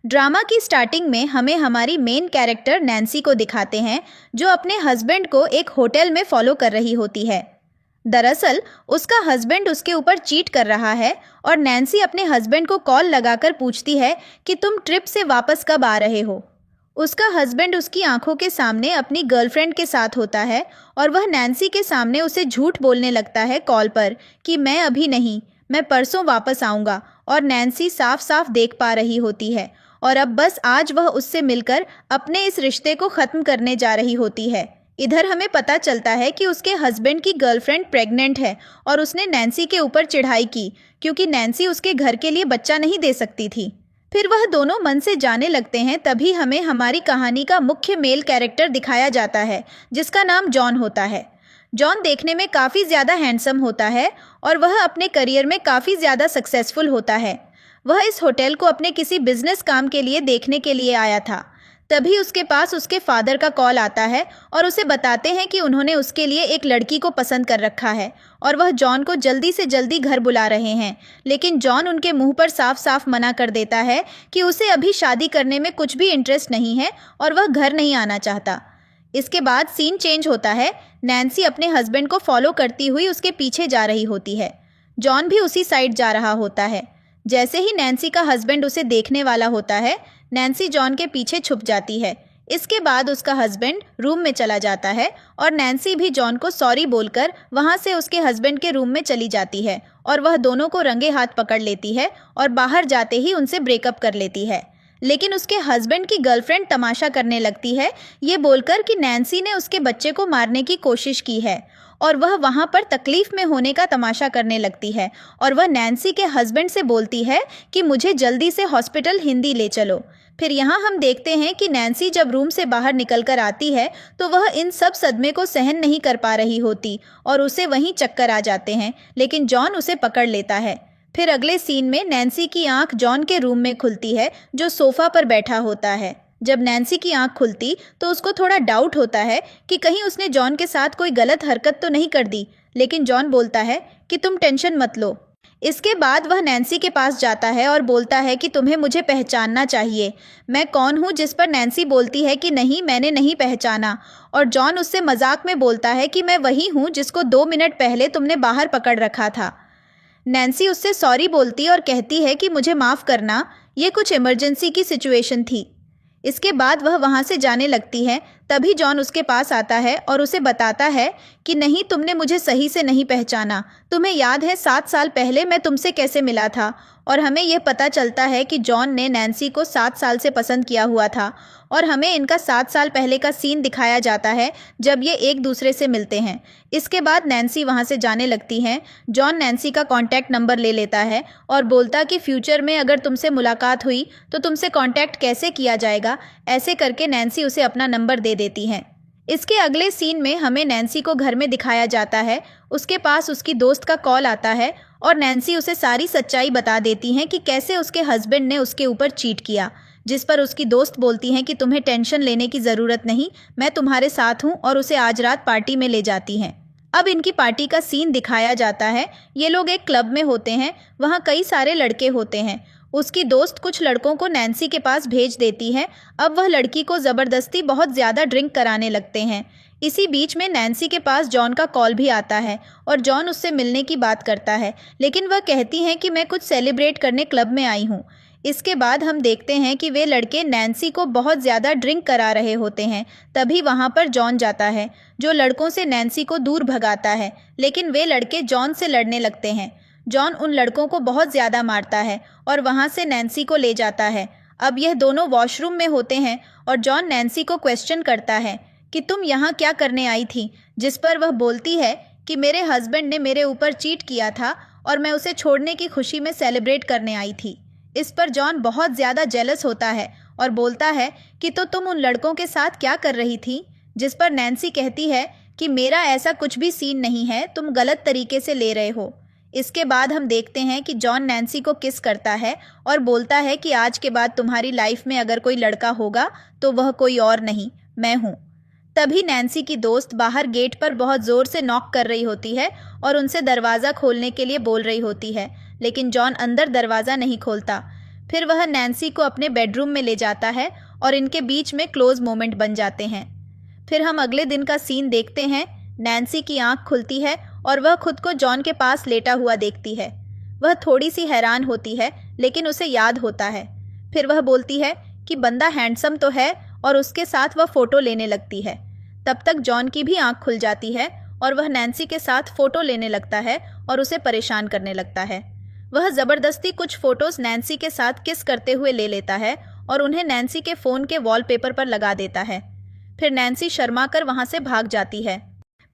Drama की starting में हमें हमारी मेन कैरेक्टर नैन्सी को दिखाते हैं, जो अपने हस्बैंड को एक होटल में फॉलो कर रही होती है। दरअसल उसका हस्बैंड उसके ऊपर चीट कर रहा है और नैन्सी अपने हस्बैंड को कॉल लगाकर पूछती है कि तुम ट्रिप से वापस कब आ रहे हो। उसका हस्बैंड उसकी आंखों के सामने अपनी गर्लफ्रेंड के साथ होता है और वह नैन्सी के सामने उसे झूठ बोलने लगता है कॉल पर कि मैं अभी नहीं, मैं परसों वापस आऊँगा। और नैन्सी साफ साफ देख पा रही होती है और अब बस आज वह उससे मिलकर अपने इस रिश्ते को ख़त्म करने जा रही होती है। इधर हमें पता चलता है कि उसके हस्बैंड की गर्लफ्रेंड प्रेग्नेंट है और उसने नैन्सी के ऊपर चिढ़ाई की क्योंकि नैन्सी उसके घर के लिए बच्चा नहीं दे सकती थी। फिर वह दोनों मन से जाने लगते हैं। तभी हमें हमारी कहानी का मुख्य मेल कैरेक्टर दिखाया जाता है, जिसका नाम जॉन होता है। जॉन देखने में काफ़ी ज़्यादा हैंडसम होता है और वह अपने करियर में काफ़ी ज़्यादा सक्सेसफुल होता है। वह इस होटल को अपने किसी बिजनेस काम के लिए देखने के लिए आया था। तभी उसके पास उसके फादर का कॉल आता है और उसे बताते हैं कि उन्होंने उसके लिए एक लड़की को पसंद कर रखा है और वह जॉन को जल्दी से जल्दी घर बुला रहे हैं। लेकिन जॉन उनके मुंह पर साफ साफ मना कर देता है कि उसे अभी शादी करने में कुछ भी इंटरेस्ट नहीं है और वह घर नहीं आना चाहता। इसके बाद सीन चेंज होता है। नैन्सी अपने हस्बैंड को फॉलो करती हुई उसके पीछे जा रही होती है। जॉन भी उसी साइड जा रहा होता है। जैसे ही नैन्सी का हस्बैंड उसे देखने वाला होता है, नैन्सी जॉन के पीछे छुप जाती है। इसके बाद उसका हस्बैंड रूम में चला जाता है और नैन्सी भी जॉन को सॉरी बोलकर वहां से उसके हस्बैंड के रूम में चली जाती है और वह दोनों को रंगे हाथ पकड़ लेती है और बाहर जाते ही उनसे ब्रेकअप कर लेती है। लेकिन उसके हस्बैंड की गर्लफ्रेंड तमाशा करने लगती है, ये बोलकर कि नैन्सी ने उसके बच्चे को मारने की कोशिश की है और वह वहां पर तकलीफ में होने का तमाशा करने लगती है और वह नैन्सी के हस्बैंड से बोलती है कि मुझे जल्दी से हॉस्पिटल हिंदी ले चलो। फिर यहाँ हम देखते हैं कि नैन्सी जब रूम से बाहर निकल कर आती है तो वह इन सब सदमे को सहन नहीं कर पा रही होती और उसे वहीं चक्कर आ जाते हैं, लेकिन जॉन उसे पकड़ लेता है। फिर अगले सीन में नैन्सी की आंख जॉन के रूम में खुलती है, जो सोफा पर बैठा होता है। जब नैन्सी की आंख खुलती तो उसको थोड़ा डाउट होता है कि कहीं उसने जॉन के साथ कोई गलत हरकत तो नहीं कर दी, लेकिन जॉन बोलता है कि तुम टेंशन मत लो। इसके बाद वह नैन्सी के पास जाता है और बोलता है कि तुम्हें मुझे पहचानना चाहिए, मैं कौन हूँ। जिस पर नैन्सी बोलती है कि नहीं, मैंने नहीं पहचाना। और जॉन उससे मजाक में बोलता है कि मैं वही हूँ जिसको 2 मिनट पहले तुमने बाहर पकड़ रखा था। नैन्सी उससे सॉरी बोलती और कहती है कि मुझे माफ़ करना, ये कुछ इमरजेंसी की सिचुएशन थी। इसके बाद वह वहाँ से जाने लगती है। तभी जॉन उसके पास आता है और उसे बताता है कि नहीं, तुमने मुझे सही से नहीं पहचाना। तुम्हें याद है 7 साल पहले मैं तुमसे कैसे मिला था। और हमें यह पता चलता है कि जॉन ने नैन्सी को 7 साल से पसंद किया हुआ था और हमें इनका 7 साल पहले का सीन दिखाया जाता है जब ये एक दूसरे से मिलते हैं। इसके बाद नैन्सी वहाँ से जाने लगती हैं। जॉन नैन्सी का कॉन्टैक्ट नंबर ले लेता है और बोलता कि फ्यूचर में अगर तुमसे मुलाकात हुई तो तुमसे कॉन्टैक्ट कैसे किया जाएगा। ऐसे करके नैन्सी उसे अपना नंबर दे देती हैं। इसके अगले सीन में हमें नैन्सी को घर में दिखाया जाता है। उसके पास उसकी दोस्त का कॉल आता है और नैन्सी उसे सारी सच्चाई बता देती हैं कि कैसे उसके हस्बैंड ने उसके ऊपर चीट किया। जिस पर उसकी दोस्त बोलती हैं कि तुम्हें टेंशन लेने की ज़रूरत नहीं, मैं तुम्हारे साथ हूँ, और उसे आज रात पार्टी में ले जाती हैं। अब इनकी पार्टी का सीन दिखाया जाता है। ये लोग एक क्लब में होते हैं, वहाँ कई सारे लड़के होते हैं। उसकी दोस्त कुछ लड़कों को नैन्सी के पास भेज देती है। अब वह लड़की को ज़बरदस्ती बहुत ज़्यादा ड्रिंक कराने लगते हैं। इसी बीच में नैन्सी के पास जॉन का कॉल भी आता है और जॉन उससे मिलने की बात करता है, लेकिन वह कहती हैं कि मैं कुछ सेलिब्रेट करने क्लब में आई हूँ। इसके बाद हम देखते हैं कि वे लड़के नैन्सी को बहुत ज़्यादा ड्रिंक करा रहे होते हैं। तभी वहाँ पर जॉन जाता है, जो लड़कों से नैन्सी को दूर भगाता है, लेकिन वे लड़के जॉन से लड़ने लगते हैं। जॉन उन लड़कों को बहुत ज़्यादा मारता है और वहाँ से नैन्सी को ले जाता है। अब यह दोनों वॉशरूम में होते हैं और जॉन नैन्सी को क्वेश्चन करता है कि तुम यहाँ क्या करने आई थी, जिस पर वह बोलती है कि मेरे हस्बैंड ने मेरे ऊपर चीट किया था और मैं उसे छोड़ने की खुशी में सेलिब्रेट करने आई थी। इस पर जॉन बहुत ज़्यादा जेलस होता है और बोलता है कि तो तुम उन लड़कों के साथ क्या कर रही थी। जिस पर नैन्सी कहती है कि मेरा ऐसा कुछ भी सीन नहीं है, तुम गलत तरीके से ले रहे हो। इसके बाद हम देखते हैं कि जॉन नैन्सी को किस करता है और बोलता है कि आज के बाद तुम्हारी लाइफ में अगर कोई लड़का होगा तो वह कोई और नहीं, मैं हूँ। तभी नैन्सी की दोस्त बाहर गेट पर बहुत ज़ोर से नॉक कर रही होती है और उनसे दरवाज़ा खोलने के लिए बोल रही होती है, लेकिन जॉन अंदर दरवाज़ा नहीं खोलता। फिर वह नैन्सी को अपने बेडरूम में ले जाता है और इनके बीच में क्लोज मोमेंट बन जाते हैं। फिर हम अगले दिन का सीन देखते हैं। नैन्सी की आंख खुलती है और वह खुद को जॉन के पास लेटा हुआ देखती है। वह थोड़ी सी हैरान होती है, लेकिन उसे याद होता है। फिर वह बोलती है कि बंदा हैंडसम तो है, और उसके साथ वह फ़ोटो लेने लगती है। तब तक जॉन की भी आंख खुल जाती है और वह नैन्सी के साथ फ़ोटो लेने लगता है और उसे परेशान करने लगता है। वह ज़बरदस्ती कुछ फ़ोटोज़ नैन्सी के साथ किस करते हुए ले लेता है और उन्हें नैन्सी के फ़ोन के वॉलपेपर पर लगा देता है। फिर नैन्सी शर्मा कर वहाँ से भाग जाती है।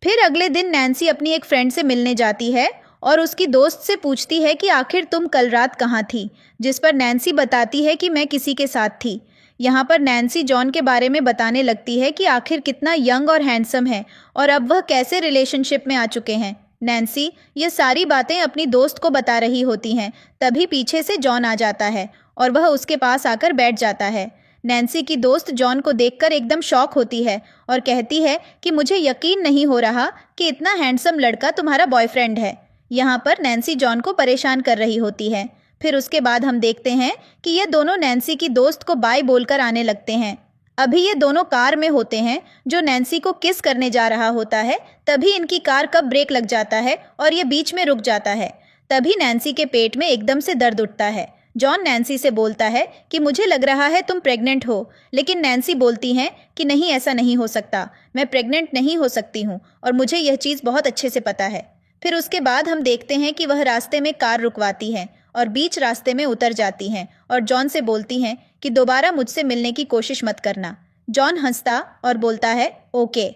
फिर अगले दिन नैन्सी अपनी एक फ्रेंड से मिलने जाती है और उसकी दोस्त से पूछती है कि आखिर तुम कल रात कहाँ थी, जिस पर नैन्सी बताती है कि मैं किसी के साथ थी। यहाँ पर नैन्सी जॉन के बारे में बताने लगती है कि आखिर कितना यंग और हैंडसम है और अब वह कैसे रिलेशनशिप में आ चुके हैं। नैन्सी ये सारी बातें अपनी दोस्त को बता रही होती हैं, तभी पीछे से जॉन आ जाता है और वह उसके पास आकर बैठ जाता है। नैन्सी की दोस्त जॉन को देखकर एकदम शॉक होती है और कहती है कि मुझे यकीन नहीं हो रहा कि इतना हैंडसम लड़का तुम्हारा बॉयफ्रेंड है। यहाँ पर नैन्सी जॉन को परेशान कर रही होती है। फिर उसके बाद हम देखते हैं कि ये दोनों नैन्सी की दोस्त को बाय बोलकर आने लगते हैं। अभी ये दोनों कार में होते हैं। जो नैन्सी को किस करने जा रहा होता है, तभी इनकी कार का ब्रेक लग जाता है और ये बीच में रुक जाता है। तभी नैन्सी के पेट में एकदम से दर्द उठता है। जॉन नैन्सी से बोलता है कि मुझे लग रहा है तुम प्रेग्नेंट हो, लेकिन नैन्सी बोलती हैं कि नहीं, ऐसा नहीं हो सकता, मैं प्रेग्नेंट नहीं हो सकती हूँ और मुझे यह चीज़ बहुत अच्छे से पता है। फिर उसके बाद हम देखते हैं कि वह रास्ते में कार रुकवाती हैं और बीच रास्ते में उतर जाती हैं और जॉन से बोलती हैं कि दोबारा मुझसे मिलने की कोशिश मत करना। जॉन हंसता और बोलता है ओके।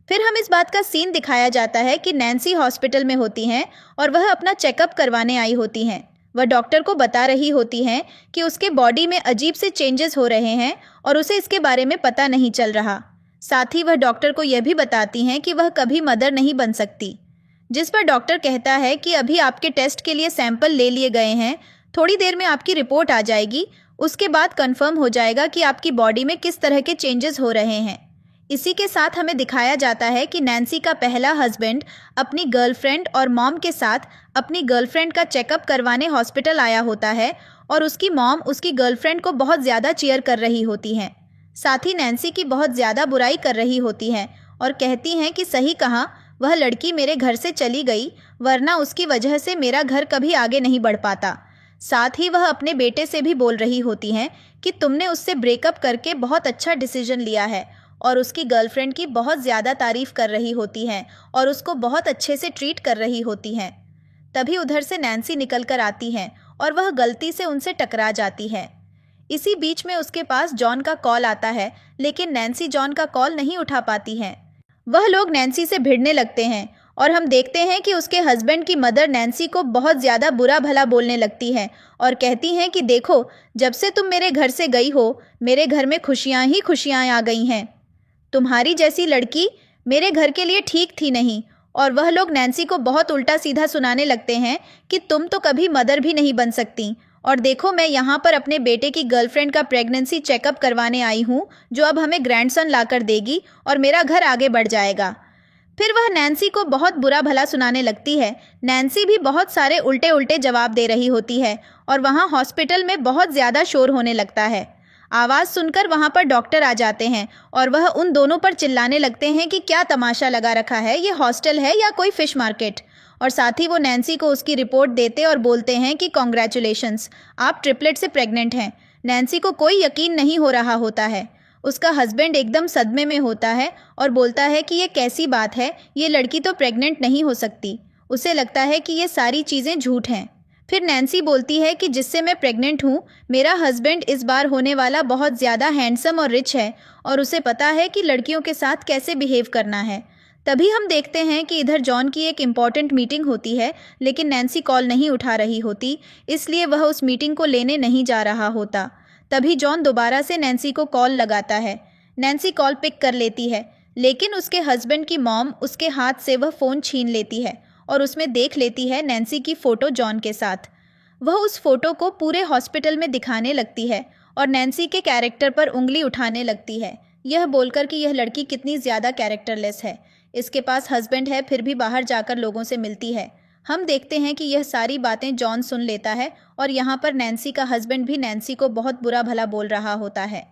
फिर हम इस बात का सीन दिखाया जाता है कि नैन्सी हॉस्पिटल में होती हैं और वह अपना चेकअप करवाने आई होती हैं। वह डॉक्टर को बता रही होती हैं कि उसके बॉडी में अजीब से चेंजेस हो रहे हैं और उसे इसके बारे में पता नहीं चल रहा। साथ ही वह डॉक्टर को यह भी बताती हैं कि वह कभी मदर नहीं बन सकती। जिस पर डॉक्टर कहता है कि अभी आपके टेस्ट के लिए सैंपल ले लिए गए हैं, थोड़ी देर में आपकी रिपोर्ट आ जाएगी, उसके बाद कंफर्म हो जाएगा कि आपकी बॉडी में किस तरह के चेंजेस हो रहे हैं। इसी के साथ हमें दिखाया जाता है कि नैन्सी का पहला हस्बैंड अपनी गर्लफ्रेंड और मॉम के साथ अपनी गर्लफ्रेंड का चेकअप करवाने हॉस्पिटल आया होता है और उसकी मॉम उसकी गर्लफ्रेंड को बहुत ज़्यादा चीयर कर रही होती हैं। साथ ही नैन्सी की बहुत ज़्यादा बुराई कर रही होती हैं और कहती हैं कि सही कहा, वह लड़की मेरे घर से चली गई, वरना उसकी वजह से मेरा घर कभी आगे नहीं बढ़ पाता। साथ ही वह अपने बेटे से भी बोल रही होती हैं कि तुमने उससे ब्रेकअप करके बहुत अच्छा डिसीजन लिया है, और उसकी गर्लफ्रेंड की बहुत ज़्यादा तारीफ़ कर रही होती हैं और उसको बहुत अच्छे से ट्रीट कर रही होती हैं। तभी उधर से नैन्सी निकल कर आती हैं और वह गलती से उनसे टकरा जाती है। इसी बीच में उसके पास जॉन का कॉल आता है, लेकिन नैन्सी जॉन का कॉल नहीं उठा पाती हैं। वह लोग नैन्सी से भिड़ने लगते हैं और हम देखते हैं कि उसके हस्बैंड की मदर नैन्सी को बहुत ज़्यादा बुरा भला बोलने लगती हैं और कहती हैं कि देखो, जब से तुम मेरे घर से गई हो, मेरे घर में खुशियाँ ही खुशियाँ आ गई हैं। तुम्हारी जैसी लड़की मेरे घर के लिए ठीक थी नहीं। और वह लोग नैन्सी को बहुत उल्टा सीधा सुनाने लगते हैं कि तुम तो कभी मदर भी नहीं बन सकती, और देखो मैं यहाँ पर अपने बेटे की गर्लफ्रेंड का प्रेगनेंसी चेकअप करवाने आई हूँ, जो अब हमें ग्रैंडसन लाकर देगी और मेरा घर आगे बढ़ जाएगा। फिर वह नैन्सी को बहुत बुरा भला सुनाने लगती है। नैन्सी भी बहुत सारे उल्टे उल्टे जवाब दे रही होती है और वहाँ हॉस्पिटल में बहुत ज़्यादा शोर होने लगता है। आवाज़ सुनकर वहाँ पर डॉक्टर आ जाते हैं और वह उन दोनों पर चिल्लाने लगते हैं कि क्या तमाशा लगा रखा है, ये हॉस्टल है या कोई फ़िश मार्केट। और साथ ही वो नैन्सी को उसकी रिपोर्ट देते और बोलते हैं कि कॉन्ग्रेचुलेशंस, आप ट्रिपलेट से प्रेग्नेंट हैं। नैन्सी को कोई यकीन नहीं हो रहा होता है। उसका हस्बैंड एकदम सदमे में होता है और बोलता है कि ये कैसी बात है, ये लड़की तो प्रेग्नेंट नहीं हो सकती। उसे लगता है कि ये सारी चीज़ें झूठ हैं। फिर नैन्सी बोलती है कि जिससे मैं प्रेग्नेंट हूँ, मेरा हस्बैंड इस बार होने वाला बहुत ज़्यादा हैंडसम और रिच है और उसे पता है कि लड़कियों के साथ कैसे बिहेव करना है। तभी हम देखते हैं कि इधर जॉन की एक इम्पॉर्टेंट मीटिंग होती है, लेकिन नैन्सी कॉल नहीं उठा रही होती, इसलिए वह उस मीटिंग को लेने नहीं जा रहा होता। तभी जॉन दोबारा से नैन्सी को कॉल लगाता है। नैन्सी कॉल पिक कर लेती है, लेकिन उसके हस्बैंड की मॉम उसके हाथ से वह फ़ोन छीन लेती है और उसमें देख लेती है नैन्सी की फ़ोटो जॉन के साथ। वह उस फ़ोटो को पूरे हॉस्पिटल में दिखाने लगती है और नैन्सी के कैरेक्टर पर उंगली उठाने लगती है, यह बोलकर कि यह लड़की कितनी ज़्यादा कैरेक्टरलेस है। इसके पास हस्बैंड है, फिर भी बाहर जाकर लोगों से मिलती है। हम देखते हैं कि यह सारी बातें जॉन सुन लेता है और यहाँ पर नैन्सी का हस्बैंड भी नैन्सी को बहुत बुरा भला बोल रहा होता है।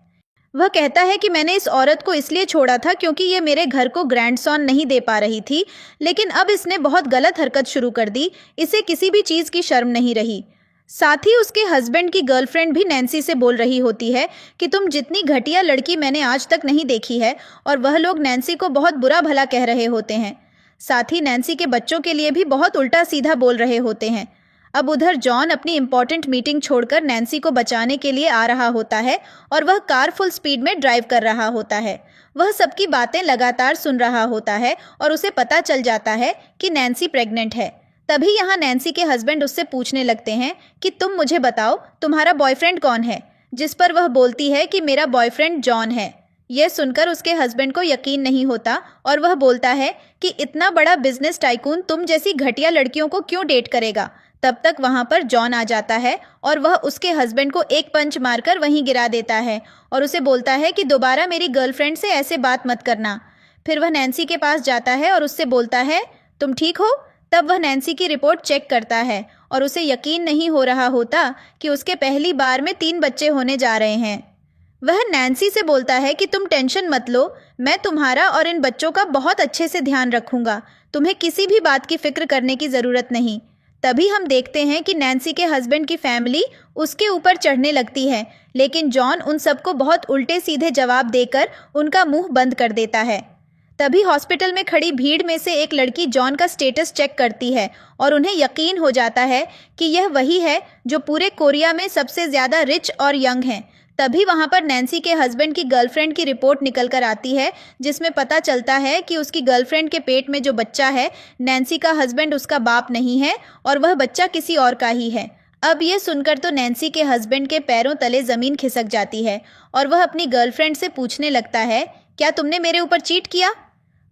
वह कहता है कि मैंने इस औरत को इसलिए छोड़ा था क्योंकि ये मेरे घर को ग्रैंडसन नहीं दे पा रही थी, लेकिन अब इसने बहुत गलत हरकत शुरू कर दी। इसे किसी भी चीज़ की शर्म नहीं रही। साथ ही उसके हस्बैंड की गर्लफ्रेंड भी नैन्सी से बोल रही होती है कि तुम जितनी घटिया लड़की मैंने आज तक नहीं देखी है, और वह लोग नैन्सी को बहुत बुरा भला कह रहे होते हैं। साथ ही नैन्सी के बच्चों के लिए भी बहुत उल्टा सीधा बोल रहे होते हैं। अब उधर जॉन अपनी इम्पॉर्टेंट मीटिंग छोड़कर नैन्सी को बचाने के लिए आ रहा होता है और वह कार फुल स्पीड में ड्राइव कर रहा होता है। वह सबकी बातें लगातार सुन रहा होता है और उसे पता चल जाता है कि नैन्सी प्रेग्नेंट है। तभी यहाँ नैन्सी के हस्बैंड उससे पूछने लगते हैं कि तुम मुझे बताओ, तुम्हारा बॉयफ्रेंड कौन है? जिस पर वह बोलती है कि मेरा बॉयफ्रेंड जॉन है। यह सुनकर उसके हस्बैंड को यकीन नहीं होता और वह बोलता है कि इतना बड़ा बिजनेस टाइकून तुम जैसी घटिया लड़कियों को क्यों डेट करेगा। तब तक वहाँ पर जॉन आ जाता है और वह उसके हस्बैंड को एक पंच मारकर वहीं गिरा देता है और उसे बोलता है कि दोबारा मेरी गर्लफ्रेंड से ऐसे बात मत करना। फिर वह नैन्सी के पास जाता है और उससे बोलता है, तुम ठीक हो? तब वह नैन्सी की रिपोर्ट चेक करता है और उसे यकीन नहीं हो रहा होता कि उसके पहली बार में 3 बच्चे होने जा रहे हैं। वह नैन्सी से बोलता है कि तुम टेंशन मत लो, मैं तुम्हारा और इन बच्चों का बहुत अच्छे से ध्यान रखूंगा। तुम्हें किसी भी बात की फिक्र करने की ज़रूरत नहीं। तभी हम देखते हैं कि नैन्सी के हस्बैंड की फैमिली उसके ऊपर चढ़ने लगती है, लेकिन जॉन उन सबको बहुत उल्टे सीधे जवाब देकर उनका मुंह बंद कर देता है। तभी हॉस्पिटल में खड़ी भीड़ में से एक लड़की जॉन का स्टेटस चेक करती है और उन्हें यकीन हो जाता है कि यह वही है जो पूरे कोरिया में सबसे ज़्यादा रिच और यंग हैं। तभी वहाँ पर नैन्सी के हस्बैंड की गर्लफ्रेंड की रिपोर्ट निकल कर आती है, जिसमें पता चलता है कि उसकी गर्लफ्रेंड के पेट में जो बच्चा है, नैन्सी का हस्बैंड उसका बाप नहीं है और वह बच्चा किसी और का ही है। अब ये सुनकर तो नैन्सी के हस्बैंड के पैरों तले ज़मीन खिसक जाती है और वह अपनी गर्लफ्रेंड से पूछने लगता है, क्या तुमने मेरे ऊपर चीट किया?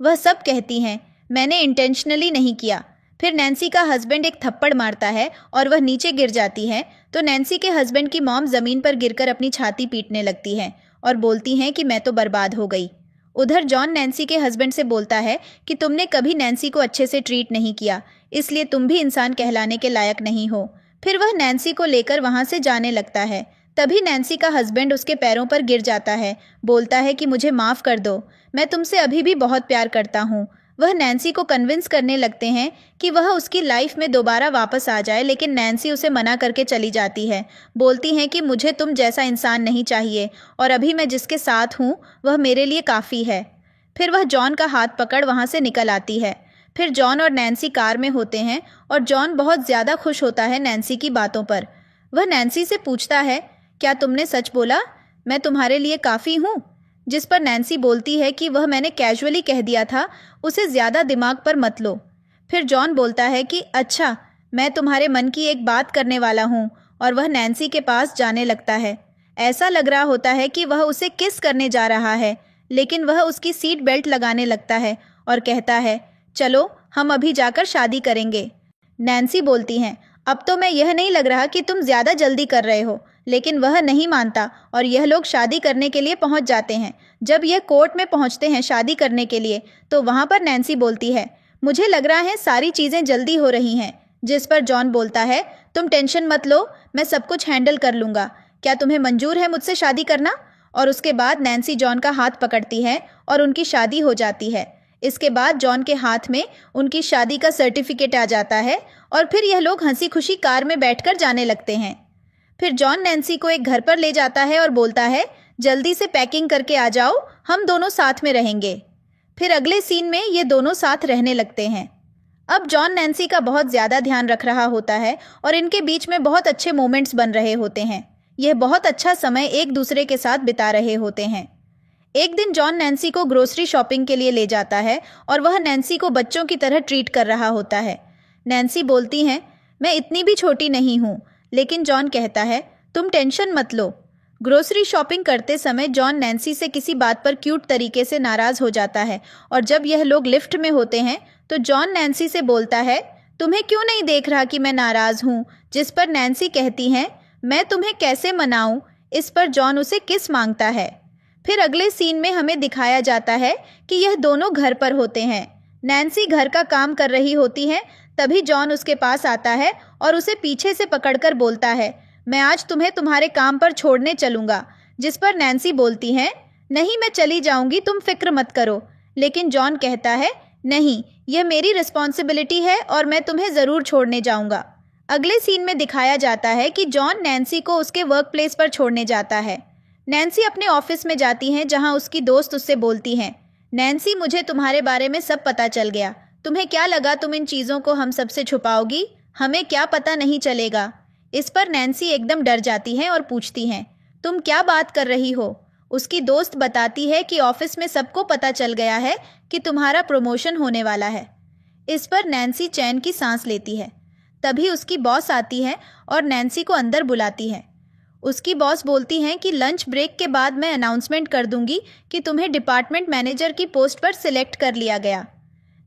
वह सब कहती हैं, मैंने इंटेंशनली नहीं किया। फिर नैन्सी का हस्बैंड एक थप्पड़ मारता है और वह नीचे गिर जाती है, तो नैन्सी के हस्बैंड की मॉम ज़मीन पर गिरकर अपनी छाती पीटने लगती है और बोलती हैं कि मैं तो बर्बाद हो गई। उधर जॉन नैन्सी के हस्बैंड से बोलता है कि तुमने कभी नैन्सी को अच्छे से ट्रीट नहीं किया, इसलिए तुम भी इंसान कहलाने के लायक नहीं हो। फिर वह नैन्सी को लेकर वहाँ से जाने लगता है। तभी नैन्सी का हस्बैंड उसके पैरों पर गिर जाता है, बोलता है कि मुझे माफ़ कर दो, मैं तुमसे अभी भी बहुत प्यार करता हूँ। वह नैन्सी को कन्विंस करने लगते हैं कि वह उसकी लाइफ में दोबारा वापस आ जाए, लेकिन नैन्सी उसे मना करके चली जाती है। बोलती हैं कि मुझे तुम जैसा इंसान नहीं चाहिए और अभी मैं जिसके साथ हूँ वह मेरे लिए काफ़ी है। फिर वह जॉन का हाथ पकड़ वहाँ से निकल आती है। फिर जॉन और नैन्सी कार में होते हैं और जॉन बहुत ज़्यादा खुश होता है नैन्सी की बातों पर। वह नैन्सी से पूछता है, क्या तुमने सच बोला? मैं तुम्हारे लिए काफ़ी हूँ? जिस पर नैन्सी बोलती है कि वह मैंने कैजुअली कह दिया था, उसे ज़्यादा दिमाग पर मत लो। फिर जॉन बोलता है कि अच्छा, मैं तुम्हारे मन की एक बात करने वाला हूँ, और वह नैन्सी के पास जाने लगता है। ऐसा लग रहा होता है कि वह उसे किस करने जा रहा है, लेकिन वह उसकी सीट बेल्ट लगाने लगता है और कहता है, चलो हम अभी जाकर शादी करेंगे। नैन्सी बोलती हैं, अब तो मैं यह नहीं लग रहा कि तुम ज़्यादा जल्दी कर रहे हो, लेकिन वह नहीं मानता और यह लोग शादी करने के लिए पहुंच जाते हैं। जब यह कोर्ट में पहुंचते हैं शादी करने के लिए, तो वहां पर नैन्सी बोलती है, मुझे लग रहा है सारी चीज़ें जल्दी हो रही हैं। जिस पर जॉन बोलता है, तुम टेंशन मत लो, मैं सब कुछ हैंडल कर लूँगा। क्या तुम्हें मंजूर है मुझसे शादी करना? और उसके बाद नैन्सी जॉन का हाथ पकड़ती है और उनकी शादी हो जाती है। इसके बाद जॉन के हाथ में उनकी शादी का सर्टिफिकेट आ जाता है और फिर यह लोग हंसी खुशी कार में बैठकर जाने लगते हैं। फिर जॉन नैन्सी को एक घर पर ले जाता है और बोलता है, जल्दी से पैकिंग करके आ जाओ, हम दोनों साथ में रहेंगे। फिर अगले सीन में ये दोनों साथ रहने लगते हैं। अब जॉन नैन्सी का बहुत ज़्यादा ध्यान रख रहा होता है और इनके बीच में बहुत अच्छे मोमेंट्स बन रहे होते हैं। यह बहुत अच्छा समय एक दूसरे के साथ बिता रहे होते हैं। एक दिन जॉन नैन्सी को ग्रोसरी शॉपिंग के लिए ले जाता है और वह नैन्सी को बच्चों की तरह ट्रीट कर रहा होता है। नैन्सी बोलती हैं, मैं इतनी भी छोटी नहीं हूँ, लेकिन जॉन कहता है, तुम टेंशन मत लो। ग्रोसरी शॉपिंग करते समय जॉन नैन्सी से किसी बात पर क्यूट तरीके से नाराज़ हो जाता है और जब यह लोग लिफ्ट में होते हैं तो जॉन नैन्सी से बोलता है, तुम्हें क्यों नहीं देख रहा कि मैं नाराज़ हूँ? जिस पर नैन्सी कहती हैं, मैं तुम्हें कैसे मनाऊँ? इस पर जॉन उसे किस मांगता है। फिर अगले सीन में हमें दिखाया जाता है कि यह दोनों घर पर होते हैं। नैन्सी घर का काम कर रही होती हैं, तभी जॉन उसके पास आता है और उसे पीछे से पकड़कर बोलता है, मैं आज तुम्हें तुम्हारे काम पर छोड़ने चलूँगा। जिस पर नैन्सी बोलती है, नहीं मैं चली जाऊँगी, तुम फिक्र मत करो। लेकिन जॉन कहता है, नहीं, यह मेरी रिस्पॉन्सिबिलिटी है और मैं तुम्हें ज़रूर छोड़ने जाऊँगा। अगले सीन में दिखाया जाता है कि जॉन नैन्सी को उसके वर्क प्लेस पर छोड़ने जाता है। नैन्सी अपने ऑफिस में जाती हैं जहां उसकी दोस्त उससे बोलती हैं, नैन्सी मुझे तुम्हारे बारे में सब पता चल गया। तुम्हें क्या लगा तुम इन चीज़ों को हम सबसे छुपाओगी? हमें क्या पता नहीं चलेगा। इस पर नैन्सी एकदम डर जाती हैं और पूछती हैं, तुम क्या बात कर रही हो? उसकी दोस्त बताती है कि ऑफिस में सबको पता चल गया है कि तुम्हारा प्रमोशन होने वाला है। इस पर नैन्सी चैन की सांस लेती है। तभी उसकी बॉस आती है और नैन्सी को अंदर बुलाती है। उसकी बॉस बोलती हैं कि लंच ब्रेक के बाद मैं अनाउंसमेंट कर दूंगी कि तुम्हें डिपार्टमेंट मैनेजर की पोस्ट पर सिलेक्ट कर लिया गया।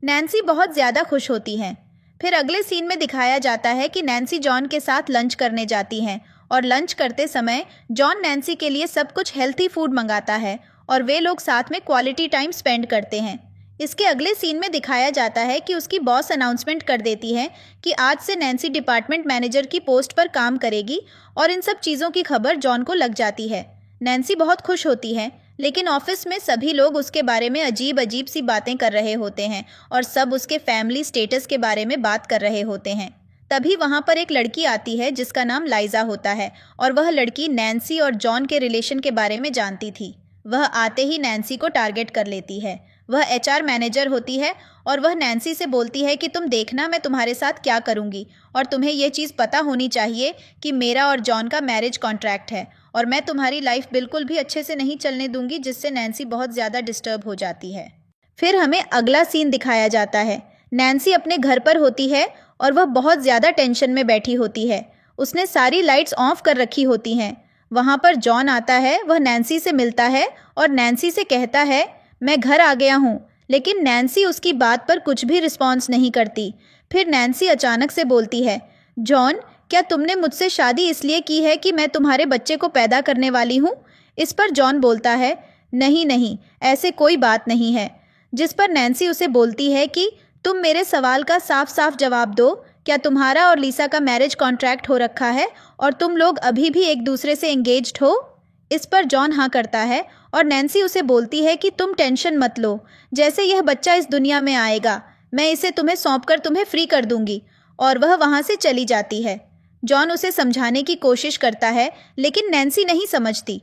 नैन्सी बहुत ज़्यादा खुश होती हैं। फिर अगले सीन में दिखाया जाता है कि नैन्सी जॉन के साथ लंच करने जाती हैं और लंच करते समय जॉन नैन्सी के लिए सब कुछ हेल्थी फूड मंगाता है और वे लोग साथ में क्वालिटी टाइम स्पेंड करते हैं। इसके अगले सीन में दिखाया जाता है कि उसकी बॉस अनाउंसमेंट कर देती है कि आज से नैन्सी डिपार्टमेंट मैनेजर की पोस्ट पर काम करेगी और इन सब चीज़ों की खबर जॉन को लग जाती है। नैन्सी बहुत खुश होती है, लेकिन ऑफिस में सभी लोग उसके बारे में अजीब अजीब सी बातें कर रहे होते हैं और सब उसके फैमिली स्टेटस के बारे में बात कर रहे होते हैं। तभी वहाँ पर एक लड़की आती है जिसका नाम लाइजा होता है और वह लड़की नैन्सी और जॉन के रिलेशन के बारे में जानती थी। वह आते ही नैन्सी को टारगेट कर लेती है। वह एचआर मैनेजर होती है और वह नैन्सी से बोलती है कि तुम देखना मैं तुम्हारे साथ क्या करूँगी और तुम्हें यह चीज़ पता होनी चाहिए कि मेरा और जॉन का मैरिज कॉन्ट्रैक्ट है और मैं तुम्हारी लाइफ बिल्कुल भी अच्छे से नहीं चलने दूंगी, जिससे नैन्सी बहुत ज़्यादा डिस्टर्ब हो जाती है। फिर हमें अगला सीन दिखाया जाता है। नैन्सी अपने घर पर होती है और वह बहुत ज़्यादा टेंशन में बैठी होती है। उसने सारी लाइट्स ऑफ कर रखी होती हैं। वहाँ पर जॉन आता है, वह नैन्सी से मिलता है और नैन्सी से कहता है, मैं घर आ गया हूँ। लेकिन नैन्सी उसकी बात पर कुछ भी रिस्पॉन्स नहीं करती। फिर नैन्सी अचानक से बोलती है, जॉन क्या तुमने मुझसे शादी इसलिए की है कि मैं तुम्हारे बच्चे को पैदा करने वाली हूँ? इस पर जॉन बोलता है, नहीं नहीं, ऐसे कोई बात नहीं है। जिस पर नैन्सी उसे बोलती है कि तुम मेरे सवाल का साफ साफ जवाब दो, क्या तुम्हारा और लीसा का मैरिज कॉन्ट्रैक्ट हो रखा है और तुम लोग अभी भी एक दूसरे से एंगेज्ड हो? इस पर जॉन हाँ करता है और नैन्सी उसे बोलती है कि तुम टेंशन मत लो, जैसे यह बच्चा इस दुनिया में आएगा मैं इसे तुम्हें सौंपकर तुम्हें फ्री कर दूंगी। और वह वहाँ से चली जाती है। जॉन उसे समझाने की कोशिश करता है लेकिन नैन्सी नहीं समझती।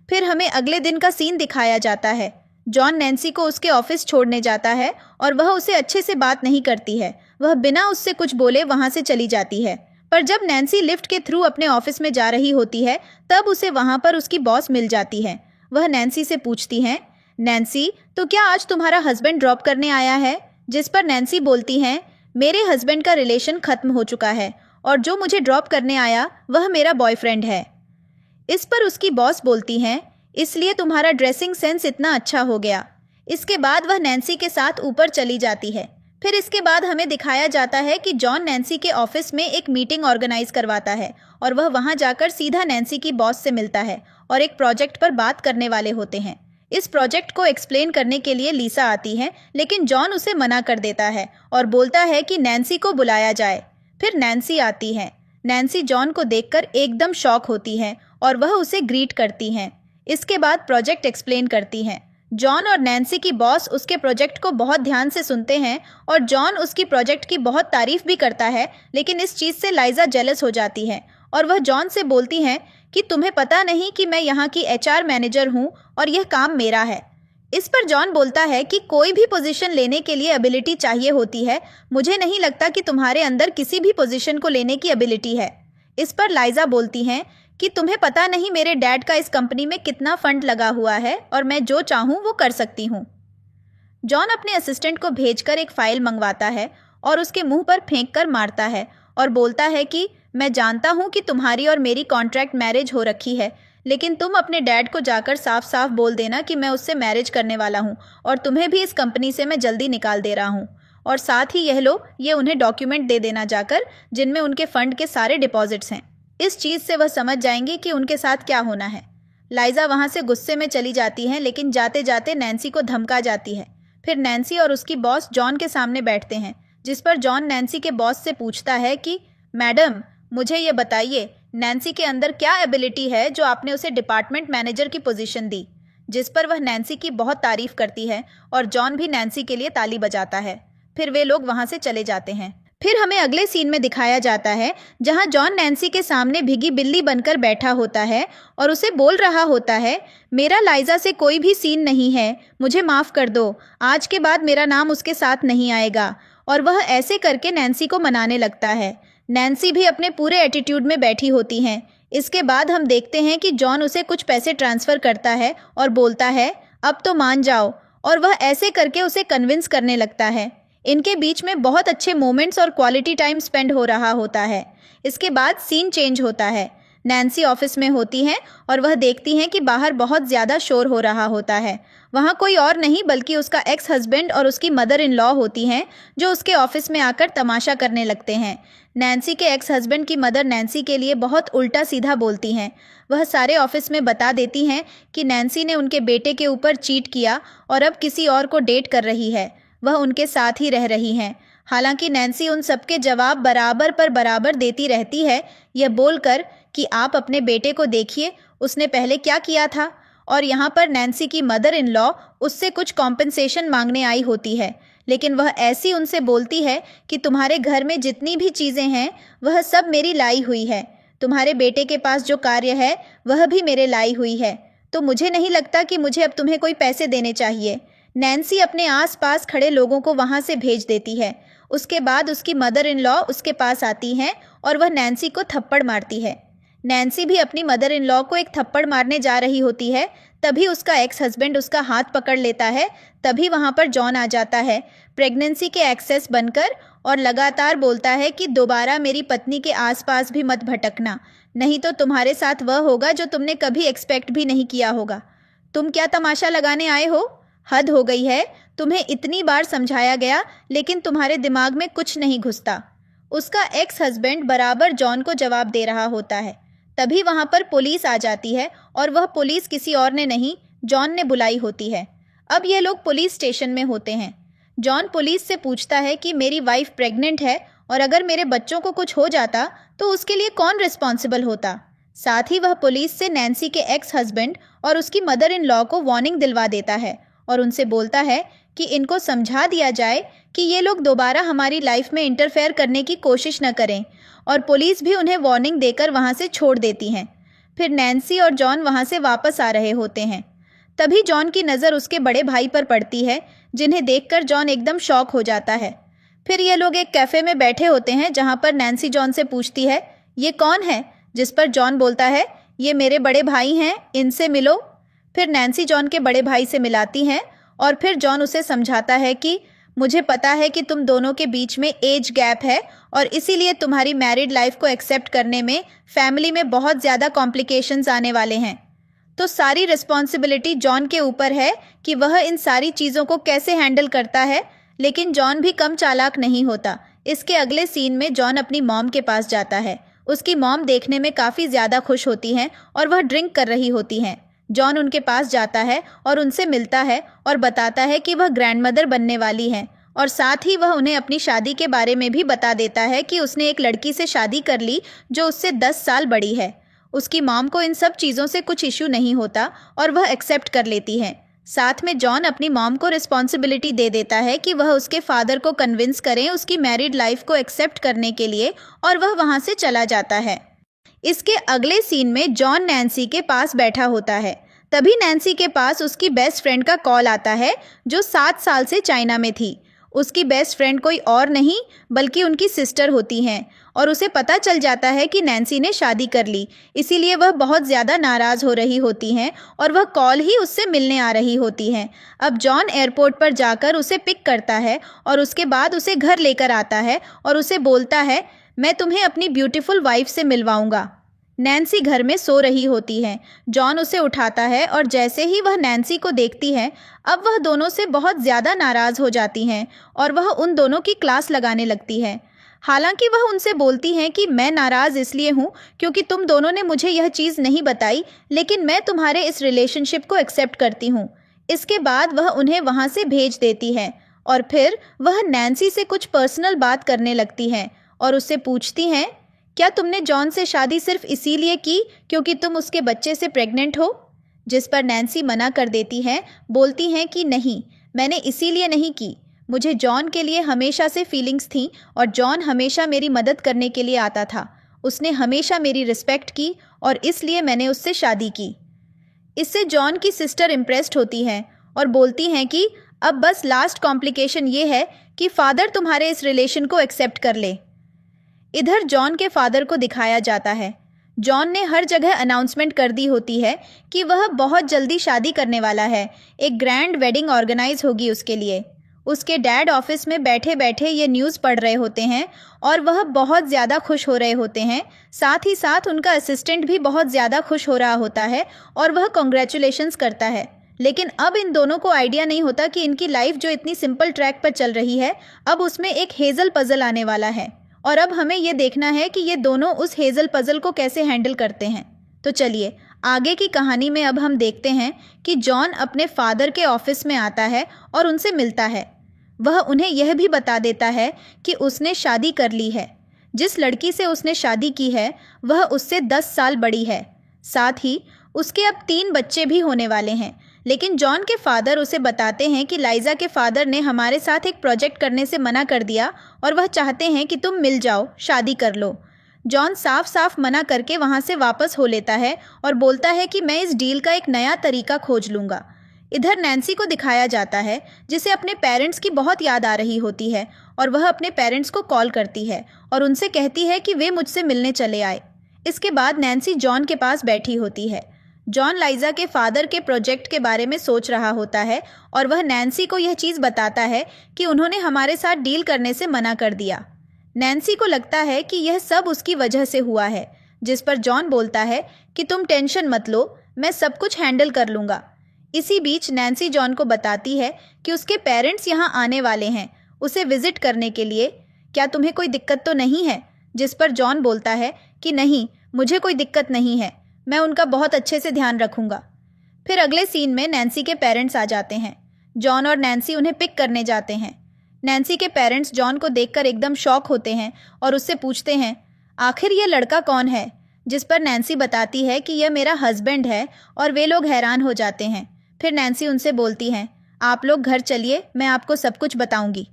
फिर हमें अगले दिन का सीन दिखाया जाता है। जॉन नैन्सी को उसके ऑफिस छोड़ने जाता है और वह उसे अच्छे से बात नहीं करती है। वह बिना उससे कुछ बोले वहाँ से चली जाती है। पर जब नैन्सी लिफ्ट के थ्रू अपने ऑफिस में जा रही होती है तब उसे वहाँ पर उसकी बॉस मिल जाती है। वह नैन्सी से पूछती हैं, नैन्सी तो क्या आज तुम्हारा हस्बैंड ड्रॉप करने आया है? जिस पर नैन्सी बोलती हैं, मेरे हस्बैंड का रिलेशन ख़त्म हो चुका है और जो मुझे ड्रॉप करने आया वह मेरा बॉयफ्रेंड है। इस पर उसकी बॉस बोलती हैं, इसलिए तुम्हारा ड्रेसिंग सेंस इतना अच्छा हो गया। इसके बाद वह नैन्सी के साथ ऊपर चली जाती है। फिर इसके बाद हमें दिखाया जाता है कि जॉन नैन्सी के ऑफिस में एक मीटिंग ऑर्गेनाइज करवाता है और वह वहां जाकर सीधा नैन्सी की बॉस से मिलता है और एक प्रोजेक्ट पर बात करने वाले होते हैं। इस प्रोजेक्ट को एक्सप्लेन करने के लिए लीसा आती है, लेकिन जॉन उसे मना कर देता है और बोलता है कि नैन्सी को बुलाया जाए। फिर नैन्सी आती है। नैन्सी जॉन को देखकर एकदम शॉक होती है और वह उसे ग्रीट करती हैं। इसके बाद प्रोजेक्ट एक्सप्लेन करती हैं। जॉन और नैन्सी की बॉस उसके प्रोजेक्ट को बहुत ध्यान से सुनते हैं और जॉन उसकी प्रोजेक्ट की बहुत तारीफ भी करता है, लेकिन इस चीज़ से लाइजा जेलस हो जाती है और वह जॉन से बोलती हैं कि तुम्हें पता नहीं कि मैं यहाँ की एचआर मैनेजर हूँ और यह काम मेरा है। इस पर जॉन बोलता है कि कोई भी पोजीशन लेने के लिए एबिलिटी चाहिए होती है, मुझे नहीं लगता कि तुम्हारे अंदर किसी भी पोजीशन को लेने की एबिलिटी है। इस पर लाइजा बोलती हैं कि तुम्हें पता नहीं मेरे डैड का इस कंपनी में कितना फंड लगा हुआ है और मैं जो चाहूँ वो कर सकती हूँ। जॉन अपने असिस्टेंट को भेजकर एक फाइल मंगवाता है और उसके मुंह पर फेंक कर मारता है और बोलता है कि मैं जानता हूँ कि तुम्हारी और मेरी कॉन्ट्रैक्ट मैरिज हो रखी है, लेकिन तुम अपने डैड को जाकर साफ साफ बोल देना कि मैं उससे मैरिज करने वाला हूँ और तुम्हें भी इस कंपनी से मैं जल्दी निकाल दे रहा हूँ। और साथ ही यह लो, ये उन्हें डॉक्यूमेंट दे देना जाकर जिनमें उनके फंड के सारे डिपॉजिट्स हैं। इस चीज़ से वह समझ जाएंगे कि उनके साथ क्या होना है। लाइजा वहाँ से गुस्से में चली जाती हैं, लेकिन जाते जाते नैन्सी को धमका जाती है। फिर नैन्सी और उसकी बॉस जॉन के सामने बैठते हैं, जिस पर जॉन नैन्सी के बॉस से पूछता है कि मैडम, मुझे ये बताइए नैन्सी के अंदर क्या एबिलिटी है जो आपने उसे डिपार्टमेंट मैनेजर की पोजीशन दी। जिस पर वह नैन्सी की बहुत तारीफ करती है और जॉन भी नैन्सी के लिए ताली बजाता है। फिर वे लोग वहाँ से चले जाते हैं। फिर हमें अगले सीन में दिखाया जाता है जहाँ जॉन नैन्सी के सामने भीगी बिल्ली बनकर बैठा होता है और उसे बोल रहा होता है, मेरा लाइजा से कोई भी सीन नहीं है, मुझे माफ़ कर दो, आज के बाद मेरा नाम उसके साथ नहीं आएगा। और वह ऐसे करके नैन्सी को मनाने लगता है। नैन्सी भी अपने पूरे एटीट्यूड में बैठी होती हैं। इसके बाद हम देखते हैं कि जॉन उसे कुछ पैसे ट्रांसफ़र करता है और बोलता है, अब तो मान जाओ, और वह ऐसे करके उसे कन्विंस करने लगता है। इनके बीच में बहुत अच्छे मोमेंट्स और क्वालिटी टाइम स्पेंड हो रहा होता है। इसके बाद सीन चेंज होता है। नैन्सी ऑफिस में होती हैं और वह देखती हैं कि बाहर बहुत ज़्यादा शोर हो रहा होता है। वहाँ कोई और नहीं बल्कि उसका एक्स हस्बैंड और उसकी मदर इन लॉ होती हैं जो उसके ऑफिस में आकर तमाशा करने लगते हैं। नैन्सी के एक्स हस्बैंड की मदर नैन्सी के लिए बहुत उल्टा सीधा बोलती हैं। वह सारे ऑफिस में बता देती हैं कि नैन्सी ने उनके बेटे के ऊपर चीट किया और अब किसी और को डेट कर रही है, वह उनके साथ ही रह रही हैं। हालांकि नैन्सी उन सबके जवाब बराबर पर बराबर देती रहती है, यह बोलकर कि आप अपने बेटे को देखिए, उसने पहले क्या किया था। और यहाँ पर नैन्सी की मदर इन लॉ उससे कुछ कॉम्पेंसेशन मांगने आई होती है, लेकिन वह ऐसी उनसे बोलती है कि तुम्हारे घर में जितनी भी चीज़ें हैं वह सब मेरी लाई हुई है, तुम्हारे बेटे के पास जो कार्य है वह भी मेरे लाई हुई है, तो मुझे नहीं लगता कि मुझे अब तुम्हें कोई पैसे देने चाहिए। नैन्सी अपने आसपास खड़े लोगों को वहाँ से भेज देती है। उसके बाद उसकी मदर इन लॉ उसके पास आती हैं और वह नैन्सी को थप्पड़ मारती है। नैन्सी भी अपनी मदर इन लॉ को एक थप्पड़ मारने जा रही होती है, तभी उसका एक्स हस्बैंड उसका हाथ पकड़ लेता है। तभी वहाँ पर जॉन आ जाता है प्रेगनेंसी के एक्सेस बनकर और लगातार बोलता है कि दोबारा मेरी पत्नी के आसपास भी मत भटकना, नहीं तो तुम्हारे साथ वह होगा जो तुमने कभी एक्सपेक्ट भी नहीं किया होगा। तुम क्या तमाशा लगाने आए हो? हद हो गई है, तुम्हें इतनी बार समझाया गया लेकिन तुम्हारे दिमाग में कुछ नहीं घुसता। उसका एक्स हस्बैंड बराबर जॉन को जवाब दे रहा होता है। तभी वहाँ पर पुलिस आ जाती है और वह पुलिस किसी और ने नहीं, जॉन ने बुलाई होती है। अब ये लोग पुलिस स्टेशन में होते हैं। जॉन पुलिस से पूछता है कि मेरी वाइफ प्रेग्नेंट है और अगर मेरे बच्चों को कुछ हो जाता तो उसके लिए कौन रिस्पॉन्सिबल होता। साथ ही वह पुलिस से नैन्सी के एक्स हस्बैंड और उसकी मदर इन लॉ को वार्निंग दिलवा देता है और उनसे बोलता है कि इनको समझा दिया जाए कि ये लोग दोबारा हमारी लाइफ में इंटरफेयर करने की कोशिश न करें, और पुलिस भी उन्हें वार्निंग देकर वहाँ से छोड़ देती हैं। फिर नैन्सी और जॉन वहाँ से वापस आ रहे होते हैं। तभी जॉन की नज़र उसके बड़े भाई पर पड़ती है, जिन्हें देखकर जॉन एकदम शॉक हो जाता है। फिर ये लोग एक कैफ़े में बैठे होते हैं जहाँ पर नैन्सी जॉन से पूछती है, ये कौन है? जिस पर जॉन बोलता है, ये मेरे बड़े भाई हैं, इनसे मिलो। फिर नैन्सी जॉन के बड़े भाई से मिलाती हैं और फिर जॉन उसे समझाता है कि मुझे पता है कि तुम दोनों के बीच में एज गैप है और इसीलिए तुम्हारी मैरिड लाइफ को एक्सेप्ट करने में फैमिली में बहुत ज़्यादा कॉम्प्लिकेशंस आने वाले हैं। तो सारी रिस्पॉन्सिबिलिटी जॉन के ऊपर है कि वह इन सारी चीज़ों को कैसे हैंडल करता है। लेकिन जॉन भी कम चालाक नहीं होता। इसके अगले सीन में जॉन अपनी मॉम के पास जाता है। उसकी मॉम देखने में काफ़ी ज़्यादा खुश होती हैं और वह ड्रिंक कर रही होती हैं। जॉन उनके पास जाता है और उनसे मिलता है और बताता है कि वह ग्रैंडमदर बनने वाली हैं, और साथ ही वह उन्हें अपनी शादी के बारे में भी बता देता है कि उसने एक लड़की से शादी कर ली जो उससे 10 साल बड़ी है। उसकी मॉम को इन सब चीज़ों से कुछ इशू नहीं होता और वह एक्सेप्ट कर लेती हैं। साथ में जॉन अपनी मॉम को रिस्पॉन्सिबिलिटी दे देता है कि वह उसके फादर को कन्विंस करें उसकी मैरिड लाइफ को एक्सेप्ट करने के लिए, और वह वहाँ से चला जाता है। इसके अगले सीन में जॉन नैन्सी के पास बैठा होता है। तभी नैन्सी के पास उसकी बेस्ट फ्रेंड का कॉल आता है जो 7 साल से चाइना में थी। उसकी बेस्ट फ्रेंड कोई और नहीं बल्कि उनकी सिस्टर होती हैं और उसे पता चल जाता है कि नैन्सी ने शादी कर ली, इसीलिए वह बहुत ज़्यादा नाराज़ हो रही होती हैं और वह कॉल ही उससे मिलने आ रही होती हैं। अब जॉन एयरपोर्ट पर जाकर उसे पिक करता है और उसके बाद उसे घर लेकर आता है और उसे बोलता है, मैं तुम्हें अपनी ब्यूटीफुल वाइफ से मिलवाऊंगा। नैन्सी घर में सो रही होती है। जॉन उसे उठाता है और जैसे ही वह नैन्सी को देखती है, अब वह दोनों से बहुत ज़्यादा नाराज़ हो जाती हैं और वह उन दोनों की क्लास लगाने लगती है। हालांकि वह उनसे बोलती हैं कि मैं नाराज़ इसलिए हूँ क्योंकि तुम दोनों ने मुझे यह चीज़ नहीं बताई, लेकिन मैं तुम्हारे इस रिलेशनशिप को एक्सेप्ट करती हूँ। इसके बाद वह उन्हें वहाँ से भेज देती है और फिर वह नैन्सी से कुछ पर्सनल बात करने लगती हैं और उससे पूछती हैं, क्या तुमने जॉन से शादी सिर्फ इसीलिए की क्योंकि तुम उसके बच्चे से प्रेग्नेंट हो? जिस पर नैन्सी मना कर देती हैं, बोलती हैं कि नहीं, मैंने इसीलिए नहीं की। मुझे जॉन के लिए हमेशा से फीलिंग्स थीं और जॉन हमेशा मेरी मदद करने के लिए आता था। उसने हमेशा मेरी रिस्पेक्ट की और इसलिए मैंने उससे शादी की। इससे जॉन की सिस्टर इम्प्रेस्ड होती हैं और बोलती हैं कि अब बस लास्ट कॉम्प्लिकेशन ये है कि फादर तुम्हारे इस रिलेशन को एक्सेप्ट कर ले। इधर जॉन के फादर को दिखाया जाता है। जॉन ने हर जगह अनाउंसमेंट कर दी होती है कि वह बहुत जल्दी शादी करने वाला है। एक ग्रैंड वेडिंग ऑर्गेनाइज होगी उसके लिए। उसके डैड ऑफिस में बैठे बैठे ये न्यूज़ पढ़ रहे होते हैं और वह बहुत ज़्यादा खुश हो रहे होते हैं। साथ ही साथ उनका असिस्टेंट भी बहुत ज़्यादा खुश हो रहा होता है और वह कॉन्ग्रेचुलेशंस करता है। लेकिन अब इन दोनों को आइडिया नहीं होता कि इनकी लाइफ जो इतनी सिंपल ट्रैक पर चल रही है, अब उसमें एक हेज़ल पज़ल आने वाला है और अब हमें ये देखना है कि ये दोनों उस हेज़ल पज़ल को कैसे हैंडल करते हैं। तो चलिए आगे की कहानी में अब हम देखते हैं कि जॉन अपने फादर के ऑफिस में आता है और उनसे मिलता है। वह उन्हें यह भी बता देता है कि उसने शादी कर ली है। जिस लड़की से उसने शादी की है वह उससे 10 साल बड़ी है। साथ ही उसके अब 3 बच्चे भी होने वाले हैं। लेकिन जॉन के फादर उसे बताते हैं कि लाइजा के फादर ने हमारे साथ एक प्रोजेक्ट करने से मना कर दिया और वह चाहते हैं कि तुम मिल जाओ, शादी कर लो। जॉन साफ साफ मना करके वहाँ से वापस हो लेता है और बोलता है कि मैं इस डील का एक नया तरीका खोज लूँगा। इधर नैन्सी को दिखाया जाता है जिसे अपने पेरेंट्स की बहुत याद आ रही होती है और वह अपने पेरेंट्स को कॉल करती है और उनसे कहती है कि वे मुझसे मिलने चले आए। इसके बाद नैन्सी जॉन के पास बैठी होती है। जॉन लाइजा के फादर के प्रोजेक्ट के बारे में सोच रहा होता है और वह नैन्सी को यह चीज़ बताता है कि उन्होंने हमारे साथ डील करने से मना कर दिया। नैन्सी को लगता है कि यह सब उसकी वजह से हुआ है, जिस पर जॉन बोलता है कि तुम टेंशन मत लो, मैं सब कुछ हैंडल कर लूँगा। इसी बीच नैन्सी जॉन को बताती है कि उसके पेरेंट्स यहाँ आने वाले हैं उसे विजिट करने के लिए। क्या तुम्हें कोई दिक्कत तो नहीं है? जिस पर जॉन बोलता है कि नहीं, मुझे कोई दिक्कत नहीं है, मैं उनका बहुत अच्छे से ध्यान रखूँगा। फिर अगले सीन में नैन्सी के पेरेंट्स आ जाते हैं। जॉन और नैन्सी उन्हें पिक करने जाते हैं। नैन्सी के पेरेंट्स जॉन को देखकर एकदम शॉक होते हैं और उससे पूछते हैं, आखिर ये लड़का कौन है? जिस पर नैन्सी बताती है कि यह मेरा हस्बैंड है और वे लोग हैरान हो जाते हैं। फिर नैन्सी उनसे बोलती हैं, आप लोग घर चलिए, मैं आपको सब कुछ बताऊंगी।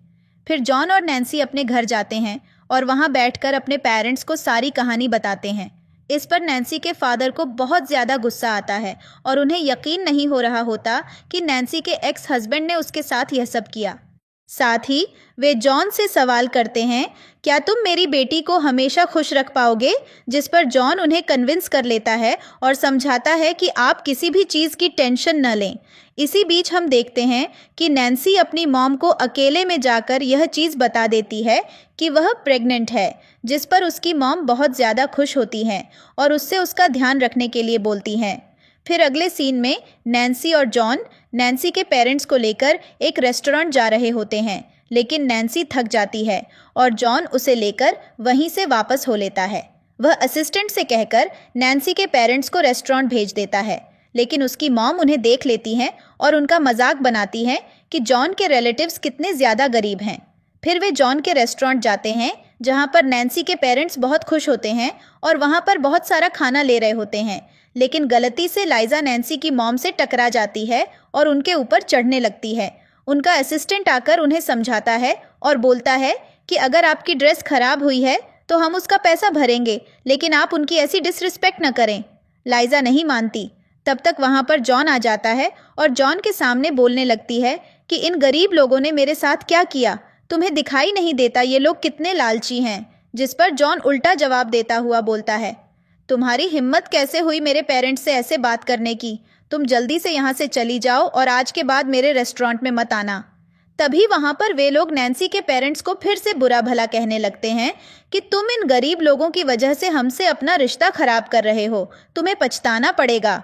फिर जॉन और नैन्सी अपने घर जाते हैं और वहां बैठकर अपने पेरेंट्स को सारी कहानी बताते हैं। इस पर नैन्सी के फादर को बहुत ज़्यादा गुस्सा आता है और उन्हें यकीन नहीं हो रहा होता कि नैन्सी के एक्स हस्बैंड ने उसके साथ यह सब किया। साथ ही वे जॉन से सवाल करते हैं, क्या तुम मेरी बेटी को हमेशा खुश रख पाओगे? जिस पर जॉन उन्हें कन्विंस कर लेता है और समझाता है कि आप किसी भी चीज़ की टेंशन न लें। इसी बीच हम देखते हैं कि नैन्सी अपनी मॉम को अकेले में जाकर यह चीज़ बता देती है कि वह प्रेग्नेंट है, जिस पर उसकी मॉम बहुत ज़्यादा खुश होती हैं और उससे उसका ध्यान रखने के लिए बोलती हैं। फिर अगले सीन में नैन्सी और जॉन नैन्सी के पेरेंट्स को लेकर एक रेस्टोरेंट जा रहे होते हैं, लेकिन नैन्सी थक जाती है और जॉन उसे लेकर वहीं से वापस हो लेता है। वह असिस्टेंट से कहकर नैन्सी के पेरेंट्स को रेस्टोरेंट भेज देता है, लेकिन उसकी मॉम उन्हें देख लेती हैं और उनका मजाक बनाती हैं कि जॉन के रिलेटिव्स कितने ज़्यादा गरीब हैं। फिर वे जॉन के रेस्टोरेंट जाते हैं जहाँ पर नैन्सी के पेरेंट्स बहुत खुश होते हैं और वहाँ पर बहुत सारा खाना ले रहे होते हैं, लेकिन गलती से लाइजा नैन्सी की मॉम से टकरा जाती है और उनके ऊपर चढ़ने लगती है। उनका असिस्टेंट आकर उन्हें समझाता है और बोलता है कि अगर आपकी ड्रेस खराब हुई है तो हम उसका पैसा भरेंगे, लेकिन आप उनकी ऐसी डिसरिस्पेक्ट न करें। लाइजा नहीं मानती। तब तक वहाँ पर जॉन आ जाता है और जॉन के सामने बोलने लगती है कि इन गरीब लोगों ने मेरे साथ क्या किया, तुम्हें दिखाई नहीं देता ये लोग कितने लालची हैं। जिस पर जॉन उल्टा जवाब देता हुआ बोलता है, तुम्हारी हिम्मत कैसे हुई मेरे पेरेंट्स से ऐसे बात करने की? तुम जल्दी से यहाँ से चली जाओ और आज के बाद मेरे रेस्टोरेंट में मत आना। तभी वहाँ पर वे लोग नैन्सी के पेरेंट्स को फिर से बुरा भला कहने लगते हैं कि तुम इन गरीब लोगों की वजह से हमसे अपना रिश्ता खराब कर रहे हो, तुम्हें पछताना पड़ेगा।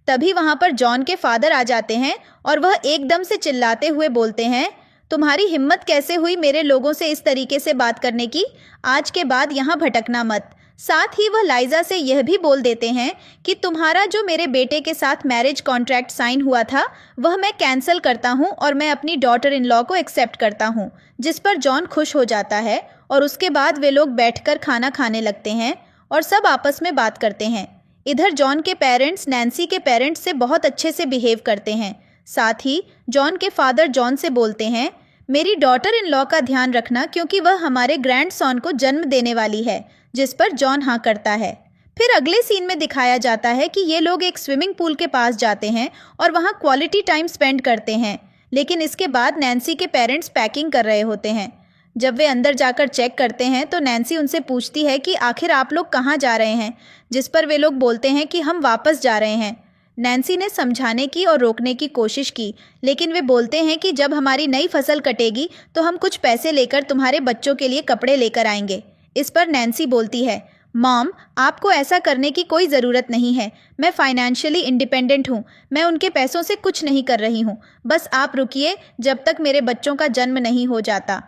तभी वहाँ पर जॉन के फादर आ जाते हैं और वह एकदम से चिल्लाते हुए बोलते हैं, तुम्हारी हिम्मत कैसे हुई मेरे लोगों से इस तरीके से बात करने की? आज के बाद यहाँ भटकना मत। साथ ही वह लाइजा से यह भी बोल देते हैं कि तुम्हारा जो मेरे बेटे के साथ मैरिज कॉन्ट्रैक्ट साइन हुआ था वह मैं कैंसिल करता हूँ और मैं अपनी डॉटर इन लॉ को एक्सेप्ट करता हूँ, जिस पर जॉन खुश हो जाता है और उसके बाद वे लोग बैठकर खाना खाने लगते हैं और सब आपस में बात करते हैं। इधर जॉन के पेरेंट्स नैन्सी के पेरेंट्स से बहुत अच्छे से बिहेव करते हैं। साथ ही जॉन के फादर जॉन से बोलते हैं, मेरी डॉटर इन लॉ का ध्यान रखना क्योंकि वह हमारे ग्रैंड सॉन को जन्म देने वाली है, जिस पर जॉन हाँ करता है। फिर अगले सीन में दिखाया जाता है कि ये लोग एक स्विमिंग पूल के पास जाते हैं और वहाँ क्वालिटी टाइम स्पेंड करते हैं, लेकिन इसके बाद नैन्सी के पेरेंट्स पैकिंग कर रहे होते हैं। जब वे अंदर जाकर चेक करते हैं तो नैन्सी उनसे पूछती है कि आखिर आप लोग कहाँ जा रहे हैं, जिस पर वे लोग बोलते हैं कि हम वापस जा रहे हैं। नैन्सी ने समझाने की और रोकने की कोशिश की, लेकिन वे बोलते हैं कि जब हमारी नई फसल कटेगी तो हम कुछ पैसे लेकर तुम्हारे बच्चों के लिए कपड़े लेकर आएंगे। इस पर नैन्सी बोलती है, मॉम आपको ऐसा करने की कोई ज़रूरत नहीं है, मैं फाइनेंशियली इंडिपेंडेंट हूँ, मैं उनके पैसों से कुछ नहीं कर रही हूँ, बस आप रुकिए जब तक मेरे बच्चों का जन्म नहीं हो जाता।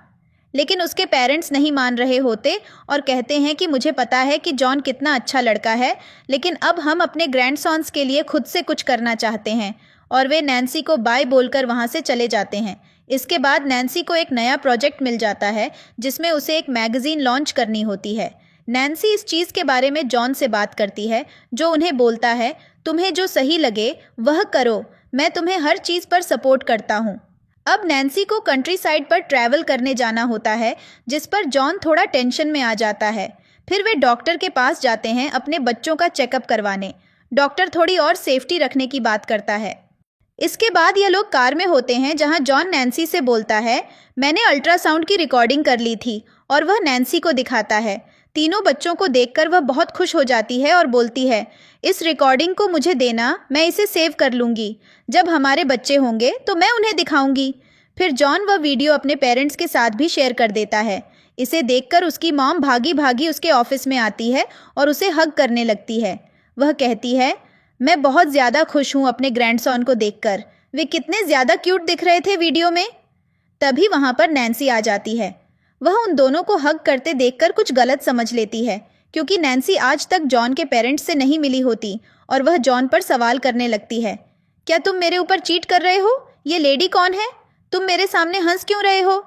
लेकिन उसके पेरेंट्स नहीं मान रहे होते और कहते हैं कि मुझे पता है कि जॉन कितना अच्छा लड़का है, लेकिन अब हम अपने ग्रैंडसॉन्स के लिए खुद से कुछ करना चाहते हैं, और वे नैन्सी को बाय बोलकर वहाँ से चले जाते हैं। इसके बाद नैन्सी को एक नया प्रोजेक्ट मिल जाता है जिसमें उसे एक मैगज़ीन लॉन्च करनी होती है। नैन्सी इस चीज़ के बारे में जॉन से बात करती है, जो उन्हें बोलता है, तुम्हें जो सही लगे वह करो, मैं तुम्हें हर चीज़ पर सपोर्ट करता हूँ। अब नैन्सी को कंट्री साइड पर ट्रैवल करने जाना होता है, जिस पर जॉन थोड़ा टेंशन में आ जाता है। फिर वे डॉक्टर के पास जाते हैं अपने बच्चों का चेकअप करवाने। डॉक्टर थोड़ी और सेफ्टी रखने की बात करता है। इसके बाद ये लोग कार में होते हैं जहां जॉन नैन्सी से बोलता है, मैंने अल्ट्रासाउंड की रिकॉर्डिंग कर ली थी, और वह नैन्सी को दिखाता है। तीनों बच्चों को देखकर वह बहुत खुश हो जाती है और बोलती है, इस रिकॉर्डिंग को मुझे देना, मैं इसे सेव कर लूँगी, जब हमारे बच्चे होंगे तो मैं उन्हें दिखाऊंगी। फिर जॉन वह वीडियो अपने पेरेंट्स के साथ भी शेयर कर देता है। इसे देखकर उसकी मॉम भागी भागी उसके ऑफिस में आती है और उसे हग करने लगती है। वह कहती है, मैं बहुत ज़्यादा खुश हूँ अपने ग्रैंडसन को देखकर, वे कितने ज़्यादा क्यूट दिख रहे थे वीडियो में। तभी वहाँ पर नैन्सी आ जाती है। वह उन दोनों को हग करते देखकर कुछ गलत समझ लेती है, क्योंकि नैन्सी आज तक जॉन के पेरेंट्स से नहीं मिली होती, और वह जॉन पर सवाल करने लगती है, क्या तुम मेरे ऊपर चीट कर रहे हो? ये लेडी कौन है? तुम मेरे सामने हंस क्यों रहे हो?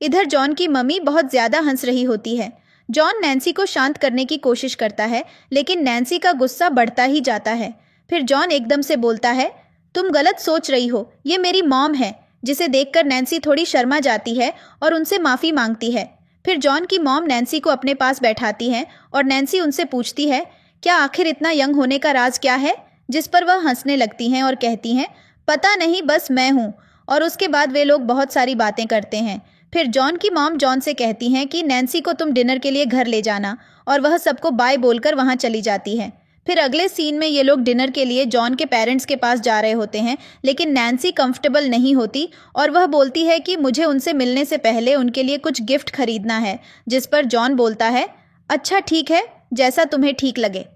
इधर जॉन की मम्मी बहुत ज़्यादा हंस रही होती है। जॉन नैन्सी को शांत करने की कोशिश करता है, लेकिन नैन्सी का गुस्सा बढ़ता ही जाता है। फिर जॉन एकदम से बोलता है, तुम गलत सोच रही हो, ये मेरी मॉम है, जिसे देखकर नैन्सी थोड़ी शर्मा जाती है और उनसे माफ़ी मांगती है। फिर जॉन की मॉम नैन्सी को अपने पास बैठाती हैं और नैन्सी उनसे पूछती है, क्या आखिर इतना यंग होने का राज क्या है? जिस पर वह हंसने लगती हैं और कहती हैं, पता नहीं, बस मैं हूँ। और उसके बाद वे लोग बहुत सारी बातें करते हैं। फिर जॉन की मॉम जॉन से कहती हैं कि नैन्सी को तुम डिनर के लिए घर ले जाना, और वह सबको बाय बोलकर वहाँ चली जाती है। फिर अगले सीन में ये लोग डिनर के लिए जॉन के पेरेंट्स के पास जा रहे होते हैं, लेकिन नैन्सी कंफर्टेबल नहीं होती और वह बोलती है कि मुझे उनसे मिलने से पहले उनके लिए कुछ गिफ्ट खरीदना है, जिस पर जॉन बोलता है, अच्छा ठीक है, जैसा तुम्हें ठीक लगे।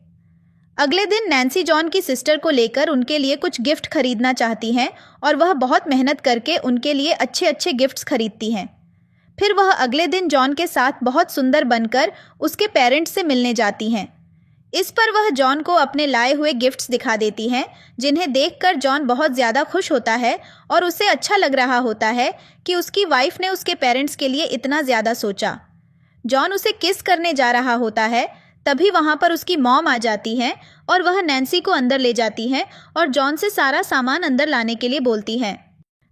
अगले दिन नैन्सी जॉन की सिस्टर को लेकर उनके लिए कुछ गिफ्ट खरीदना चाहती हैं और वह बहुत मेहनत करके उनके लिए अच्छे अच्छे गिफ्ट्स खरीदती हैं। फिर वह अगले दिन जॉन के साथ बहुत सुंदर बनकर उसके पेरेंट्स से मिलने जाती हैं। इस पर वह जॉन को अपने लाए हुए गिफ्ट्स दिखा देती हैं, जिन्हें देखकर जॉन बहुत ज़्यादा खुश होता है और उसे अच्छा लग रहा होता है कि उसकी वाइफ ने उसके पेरेंट्स के लिए इतना ज़्यादा सोचा। जॉन उसे किस करने जा रहा होता है, तभी वहाँ पर उसकी मॉम आ जाती है और वह नैन्सी को अंदर ले जाती है और जॉन से सारा सामान अंदर लाने के लिए बोलती है।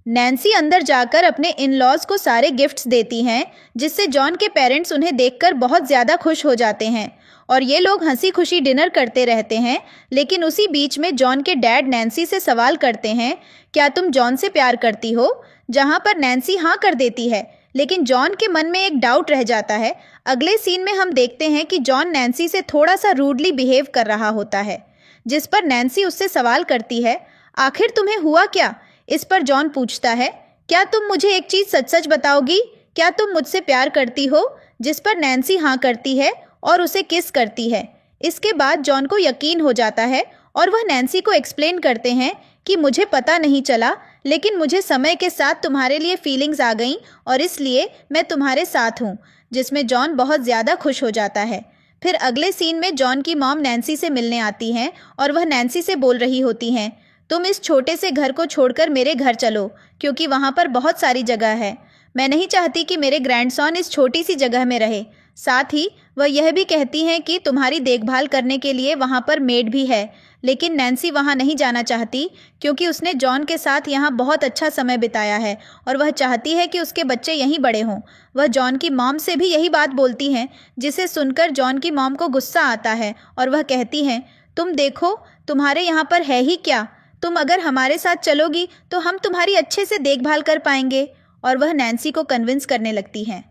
नैन्सी अंदर जाकर अपने इन लॉज को सारे गिफ्ट्स देती हैं, जिससे जॉन के पेरेंट्स उन्हें देखकर बहुत ज़्यादा खुश हो जाते हैं और ये लोग हंसी खुशी डिनर करते रहते हैं। लेकिन उसी बीच में जॉन के डैड नैन्सी से सवाल करते हैं, क्या तुम जॉन से प्यार करती हो? जहाँ पर नैन्सी हाँ कर देती है, लेकिन जॉन के मन में एक डाउट रह जाता है। अगले सीन में हम देखते हैं कि जॉन नैन्सी से थोड़ा सा रूडली बिहेव कर रहा होता है, जिस पर नैन्सी उससे सवाल करती है, आखिर तुम्हें हुआ क्या? इस पर जॉन पूछता है, क्या तुम मुझे एक चीज़ सच सच बताओगी? क्या तुम मुझसे प्यार करती हो? जिस पर नैन्सी हाँ करती है और उसे किस करती है। इसके बाद जॉन को यकीन हो जाता है और वह नैन्सी को एक्सप्लेन करते हैं कि मुझे पता नहीं चला, लेकिन मुझे समय के साथ तुम्हारे लिए फीलिंग्स आ गईं और इसलिए मैं तुम्हारे साथ हूँ, जिसमें जॉन बहुत ज़्यादा खुश हो जाता है। फिर अगले सीन में जॉन की मॉम नैन्सी से मिलने आती हैं और वह नैन्सी से बोल रही होती हैं, तुम इस छोटे से घर को छोड़कर मेरे घर चलो क्योंकि वहाँ पर बहुत सारी जगह है। मैं नहीं चाहती कि मेरे ग्रैंडसन इस छोटी सी जगह में रहे। साथ ही वह यह भी कहती हैं कि तुम्हारी देखभाल करने के लिए वहाँ पर मेड भी है, लेकिन नैन्सी वहाँ नहीं जाना चाहती क्योंकि उसने जॉन के साथ यहाँ बहुत अच्छा समय बिताया है और वह चाहती है कि उसके बच्चे यहीं बड़े हों। वह जॉन की मॉम से भी यही बात बोलती हैं, जिसे सुनकर जॉन की मॉम को गुस्सा आता है और वह कहती हैं, तुम देखो तुम्हारे यहाँ पर है ही क्या, तुम अगर हमारे साथ चलोगी तो हम तुम्हारी अच्छे से देखभाल कर पाएंगे। और वह नैन्सी को कन्विंस करने लगती हैं।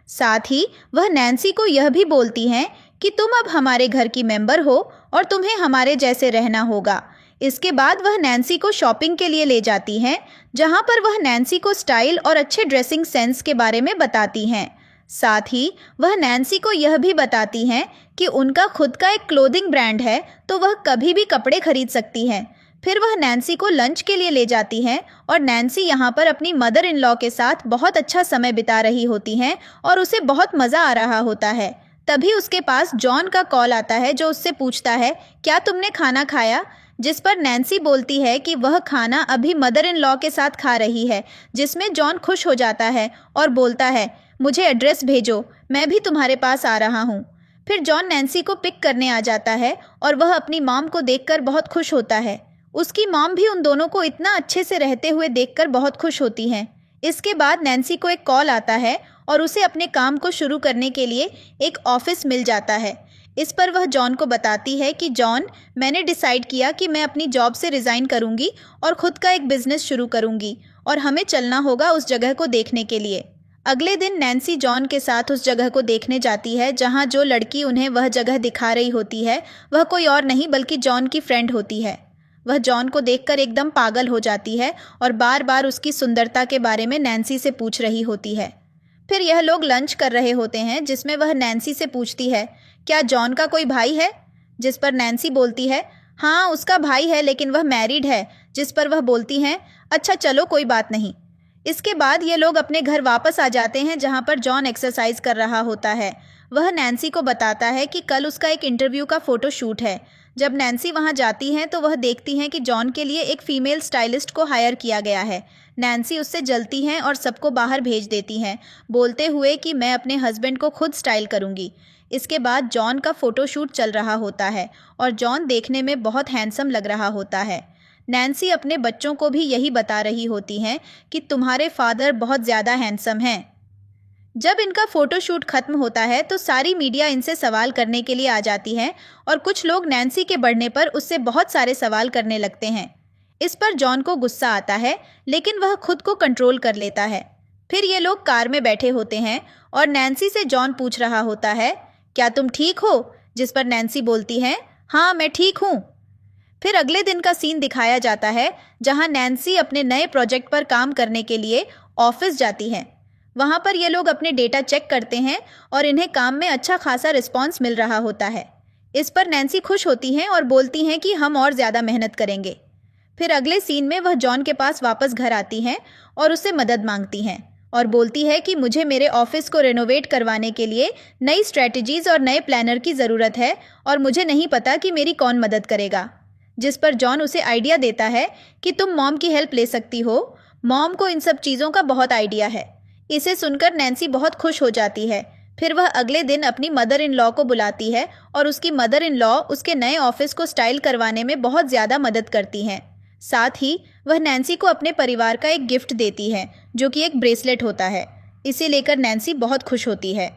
साथ ही वह नैन्सी को यह भी बोलती हैं कि तुम अब हमारे घर की मेंबर हो और तुम्हें हमारे जैसे रहना होगा। इसके बाद वह नैन्सी को शॉपिंग के लिए ले जाती हैं, जहां पर वह नैन्सी को स्टाइल और अच्छे ड्रेसिंग सेंस के बारे में बताती हैं। साथ ही वह नैन्सी को यह भी बताती हैं कि उनका खुद का एक क्लोथिंग ब्रांड है, तो वह कभी भी कपड़े खरीद सकती हैं। फिर वह नैन्सी को लंच के लिए ले जाती हैं और नैन्सी यहाँ पर अपनी मदर इन लॉ के साथ बहुत अच्छा समय बिता रही होती हैं और उसे बहुत मज़ा आ रहा होता है। तभी उसके पास जॉन का कॉल आता है, जो उससे पूछता है, क्या तुमने खाना खाया? जिस पर नैन्सी बोलती है कि वह खाना अभी मदर इन लॉ के साथ खा रही है, जिसमें जॉन खुश हो जाता है और बोलता है, मुझे एड्रेस भेजो, मैं भी तुम्हारे पास आ रहा हूँ। फिर जॉन नैन्सी को पिक करने आ जाता है और वह अपनी मॉम को देखकर बहुत खुश होता है। उसकी मॉम भी उन दोनों को इतना अच्छे से रहते हुए देखकर बहुत खुश होती हैं। इसके बाद नैन्सी को एक कॉल आता है और उसे अपने काम को शुरू करने के लिए एक ऑफिस मिल जाता है। इस पर वह जॉन को बताती है कि जॉन, मैंने डिसाइड किया कि मैं अपनी जॉब से रिज़ाइन करूंगी और ख़ुद का एक बिज़नेस शुरू करूंगी और हमें चलना होगा उस जगह को देखने के लिए। अगले दिन नैन्सी जॉन के साथ उस जगह को देखने जाती है, जहां जो लड़की उन्हें वह जगह दिखा रही होती है वह कोई और नहीं बल्कि जॉन की फ्रेंड होती है। वह जॉन को देखकर एकदम पागल हो जाती है और बार बार उसकी सुंदरता के बारे में नैन्सी से पूछ रही होती है। फिर यह लोग लंच कर रहे होते हैं, जिसमें वह नैन्सी से पूछती है, क्या जॉन का कोई भाई है? जिस पर नैन्सी बोलती है, हाँ उसका भाई है लेकिन वह मैरिड है। जिस पर वह बोलती हैं, अच्छा चलो कोई बात नहीं। इसके बाद ये लोग अपने घर वापस आ जाते हैं, जहाँ पर जॉन एक्सरसाइज कर रहा होता है। वह नैन्सी को बताता है कि कल उसका एक इंटरव्यू का फ़ोटो शूट है। जब नैन्सी वहां जाती हैं तो वह देखती हैं कि जॉन के लिए एक फ़ीमेल स्टाइलिस्ट को हायर किया गया है। नैन्सी उससे जलती हैं और सबको बाहर भेज देती हैं, बोलते हुए कि मैं अपने हस्बैंड को खुद स्टाइल करूंगी। इसके बाद जॉन का फ़ोटोशूट चल रहा होता है और जॉन देखने में बहुत हैंडसम लग रहा होता है। नैन्सी अपने बच्चों को भी यही बता रही होती हैं कि तुम्हारे फादर बहुत ज़्यादा हैंडसम हैं। जब इनका फ़ोटोशूट ख़त्म होता है तो सारी मीडिया इनसे सवाल करने के लिए आ जाती है और कुछ लोग नैन्सी के बढ़ने पर उससे बहुत सारे सवाल करने लगते हैं। इस पर जॉन को गुस्सा आता है, लेकिन वह खुद को कंट्रोल कर लेता है। फिर ये लोग कार में बैठे होते हैं और नैन्सी से जॉन पूछ रहा होता है, क्या तुम ठीक हो? जिस पर नैन्सी बोलती है, हाँ मैं ठीक हूँ। फिर अगले दिन का सीन दिखाया जाता है, जहाँ नैन्सी अपने नए प्रोजेक्ट पर काम करने के लिए ऑफिस जाती है। वहाँ पर ये लोग अपने डेटा चेक करते हैं और इन्हें काम में अच्छा खासा रिस्पॉन्स मिल रहा होता है। इस पर नैन्सी खुश होती हैं और बोलती हैं कि हम और ज़्यादा मेहनत करेंगे। फिर अगले सीन में वह जॉन के पास वापस घर आती हैं और उससे मदद मांगती हैं और बोलती है कि मुझे मेरे ऑफिस को रेनोवेट करवाने के लिए नई स्ट्रैटेजीज़ और नए प्लानर की ज़रूरत है और मुझे नहीं पता कि मेरी कौन मदद करेगा। जिस पर जॉन उसे आइडिया देता है कि तुम मॉम की हेल्प ले सकती हो, मॉम को इन सब चीज़ों का बहुत आइडिया है। इसे सुनकर नैन्सी बहुत खुश हो जाती है। फिर वह अगले दिन अपनी मदर इन लॉ को बुलाती है और उसकी मदर इन लॉ उसके नए ऑफिस को स्टाइल करवाने में बहुत ज़्यादा मदद करती हैं। साथ ही वह नैन्सी को अपने परिवार का एक गिफ्ट देती है, जो कि एक ब्रेसलेट होता है। इसे लेकर नैन्सी बहुत खुश होती है।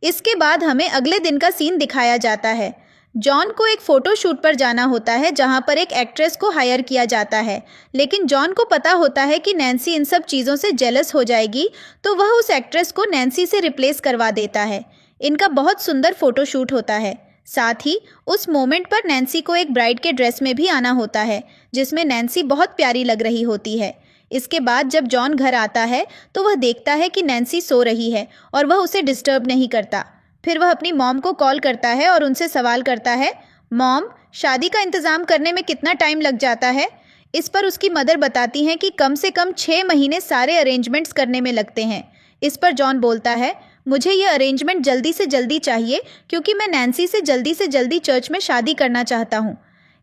इसके बाद हमें अगले दिन का सीन दिखाया जाता है। जॉन को एक फ़ोटो शूट पर जाना होता है, जहां पर एक एक्ट्रेस को हायर किया जाता है, लेकिन जॉन को पता होता है कि नैन्सी इन सब चीज़ों से जेलस हो जाएगी, तो वह उस एक्ट्रेस को नैन्सी से रिप्लेस करवा देता है। इनका बहुत सुंदर फ़ोटो शूट होता है। साथ ही उस मोमेंट पर नैन्सी को एक ब्राइड के ड्रेस में भी आना होता है, जिसमें नैन्सी बहुत प्यारी लग रही होती है। इसके बाद जब जॉन घर आता है तो वह देखता है कि नैन्सी सो रही है और वह उसे डिस्टर्ब नहीं करता। फिर वह अपनी मॉम को कॉल करता है और उनसे सवाल करता है, मॉम, शादी का इंतज़ाम करने में कितना टाइम लग जाता है? इस पर उसकी मदर बताती हैं कि कम से कम 6 महीने सारे अरेंजमेंट्स करने में लगते हैं। इस पर जॉन बोलता है, मुझे ये अरेंजमेंट जल्दी से जल्दी चाहिए क्योंकि मैं नैन्सी से जल्दी चर्च में शादी करना चाहता हूँ।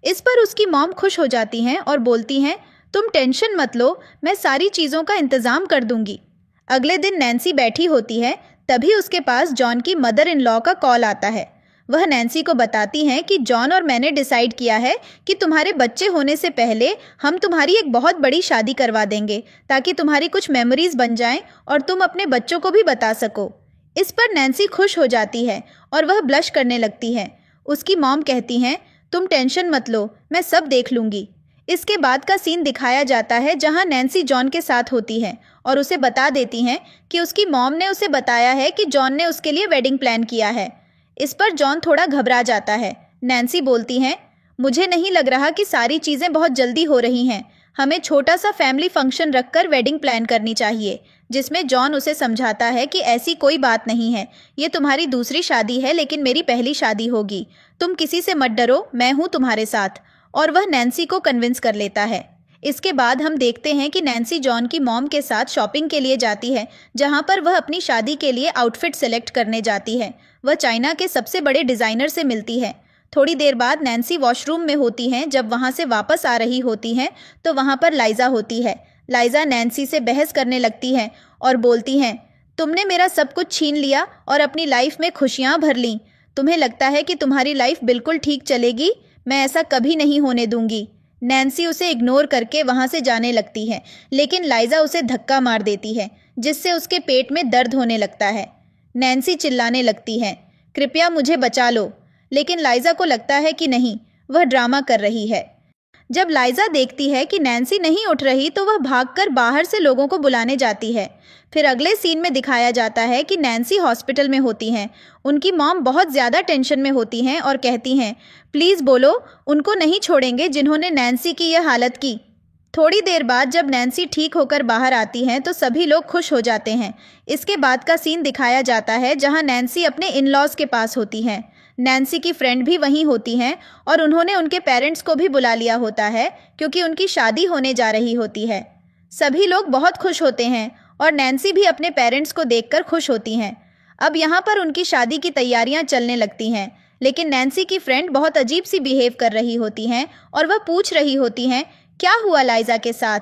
इस पर उसकी मॉम खुश हो जाती हैं और बोलती हैं, तुम टेंशन मत लो, मैं सारी चीज़ों का इंतज़ाम कर दूंगी। अगले दिन नैन्सी बैठी होती है, तभी उसके पास जॉन की मदर इन लॉ का कॉल आता है। वह नैन्सी को बताती हैं कि जॉन और मैंने डिसाइड किया है कि तुम्हारे बच्चे होने से पहले हम तुम्हारी एक बहुत बड़ी शादी करवा देंगे ताकि तुम्हारी कुछ मेमोरीज बन जाएं और तुम अपने बच्चों को भी बता सको। इस पर नैन्सी खुश हो जाती है और वह ब्लश करने लगती है। उसकी मॉम कहती हैं, तुम टेंशन मत लो, मैं सब देख लूँगी। इसके बाद का सीन दिखाया जाता है जहाँ नैन्सी जॉन के साथ होती है और उसे बता देती हैं कि उसकी मॉम ने उसे बताया है कि जॉन ने उसके लिए वेडिंग प्लान किया है। इस पर जॉन थोड़ा घबरा जाता है। नैन्सी बोलती हैं, मुझे नहीं लग रहा कि सारी चीज़ें बहुत जल्दी हो रही हैं। हमें छोटा सा फैमिली फंक्शन रखकर वेडिंग प्लान करनी चाहिए। जिसमें जॉन उसे समझाता है कि ऐसी कोई बात नहीं है, ये तुम्हारी दूसरी शादी है लेकिन मेरी पहली शादी होगी। तुम किसी से मत डरो, मैं हूँ तुम्हारे साथ। और वह नैन्सी को कन्विंस कर लेता है। इसके बाद हम देखते हैं कि नैन्सी जॉन की मॉम के साथ शॉपिंग के लिए जाती है, जहाँ पर वह अपनी शादी के लिए आउटफिट सेलेक्ट करने जाती है। वह चाइना के सबसे बड़े डिज़ाइनर से मिलती है। थोड़ी देर बाद नैन्सी वॉशरूम में होती हैं। जब वहाँ से वापस आ रही होती हैं तो वहाँ पर लाइजा होती है। लाइजा नैन्सी से बहस करने लगती है और बोलती हैं, तुमने मेरा सब कुछ छीन लिया और अपनी लाइफ में खुशियाँ भर लीं। तुम्हें लगता है कि तुम्हारी लाइफ बिल्कुल ठीक चलेगी? मैं ऐसा कभी नहीं होने दूंगी। नैन्सी उसे इग्नोर करके वहाँ से जाने लगती है, लेकिन लाइजा उसे धक्का मार देती है जिससे उसके पेट में दर्द होने लगता है। नैन्सी चिल्लाने लगती है, कृपया मुझे बचा लो, लेकिन लाइजा को लगता है कि नहीं, वह ड्रामा कर रही है। जब लाइजा देखती है कि नैन्सी नहीं उठ रही तो वह भागकर बाहर से लोगों को बुलाने जाती है। फिर अगले सीन में दिखाया जाता है कि नैन्सी हॉस्पिटल में होती हैं। उनकी मॉम बहुत ज़्यादा टेंशन में होती हैं और कहती हैं, प्लीज़ बोलो, उनको नहीं छोड़ेंगे जिन्होंने नैन्सी की यह हालत की। थोड़ी देर बाद जब नैन्सी ठीक होकर बाहर आती हैं तो सभी लोग खुश हो जाते हैं। इसके बाद का सीन दिखाया जाता है जहां नैन्सी अपने इन लॉज़ के पास होती हैं। नैन्सी की फ्रेंड भी वहीं होती हैं और उन्होंने उनके पेरेंट्स को भी बुला लिया होता है क्योंकि उनकी शादी होने जा रही होती है। सभी लोग बहुत खुश होते हैं और नैन्सी भी अपने पेरेंट्स को देखकर खुश होती हैं। अब यहाँ पर उनकी शादी की तैयारियाँ चलने लगती हैं, लेकिन नैन्सी की फ्रेंड बहुत अजीब सी बिहेव कर रही होती हैं और वह पूछ रही होती हैं, क्या हुआ लाइजा के साथ?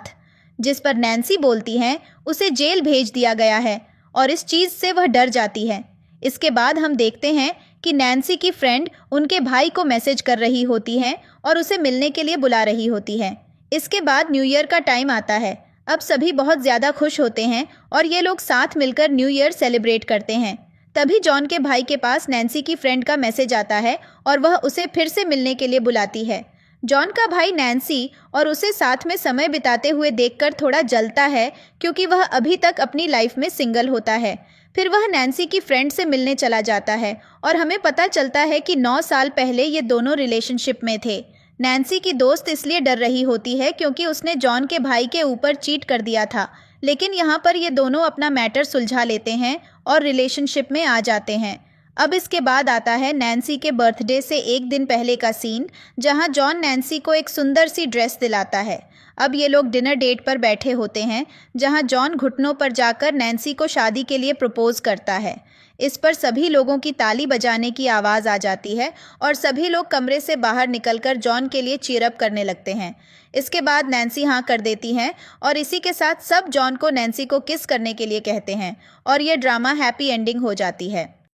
जिस पर नैन्सी बोलती हैं, उसे जेल भेज दिया गया है और इस चीज़ से वह डर जाती है। इसके बाद हम देखते हैं कि नैन्सी की फ्रेंड उनके भाई को मैसेज कर रही होती है और उसे मिलने के लिए बुला रही होती है। इसके बाद न्यू ईयर का टाइम आता है। अब सभी बहुत ज़्यादा खुश होते हैं और ये लोग साथ मिलकर न्यू ईयर सेलिब्रेट करते हैं। तभी जॉन के भाई के पास नैन्सी की फ्रेंड का मैसेज आता है और वह उसे फिर से मिलने के लिए बुलाती है। जॉन का भाई नैन्सी और उसे साथ में समय बिताते हुए देखकर थोड़ा जलता है क्योंकि वह अभी तक अपनी लाइफ में सिंगल होता है। फिर वह नैन्सी की फ्रेंड से मिलने चला जाता है और हमें पता चलता है कि 9 साल पहले ये दोनों रिलेशनशिप में थे। नैन्सी की दोस्त इसलिए डर रही होती है क्योंकि उसने जॉन के भाई के ऊपर चीट कर दिया था, लेकिन यहाँ पर ये दोनों अपना मैटर सुलझा लेते हैं और रिलेशनशिप में आ जाते हैं। अब इसके बाद आता है नैन्सी के बर्थडे से एक दिन पहले का सीन, जहाँ जॉन नैन्सी को एक सुंदर सी ड्रेस दिलाता है। अब ये लोग डिनर डेट पर बैठे होते हैं, जहाँ जॉन घुटनों पर जाकर नैन्सी को शादी के लिए प्रपोज करता है। इस पर सभी लोगों की ताली बजाने की आवाज़ आ जाती है और सभी लोग कमरे से बाहर निकलकर जॉन के लिए चीयर अप करने लगते हैं। इसके बाद नैन्सी हाँ कर देती हैं और इसी के साथ सब जॉन को नैन्सी को किस करने के लिए कहते हैं और ये ड्रामा हैप्पी एंडिंग हो जाती है।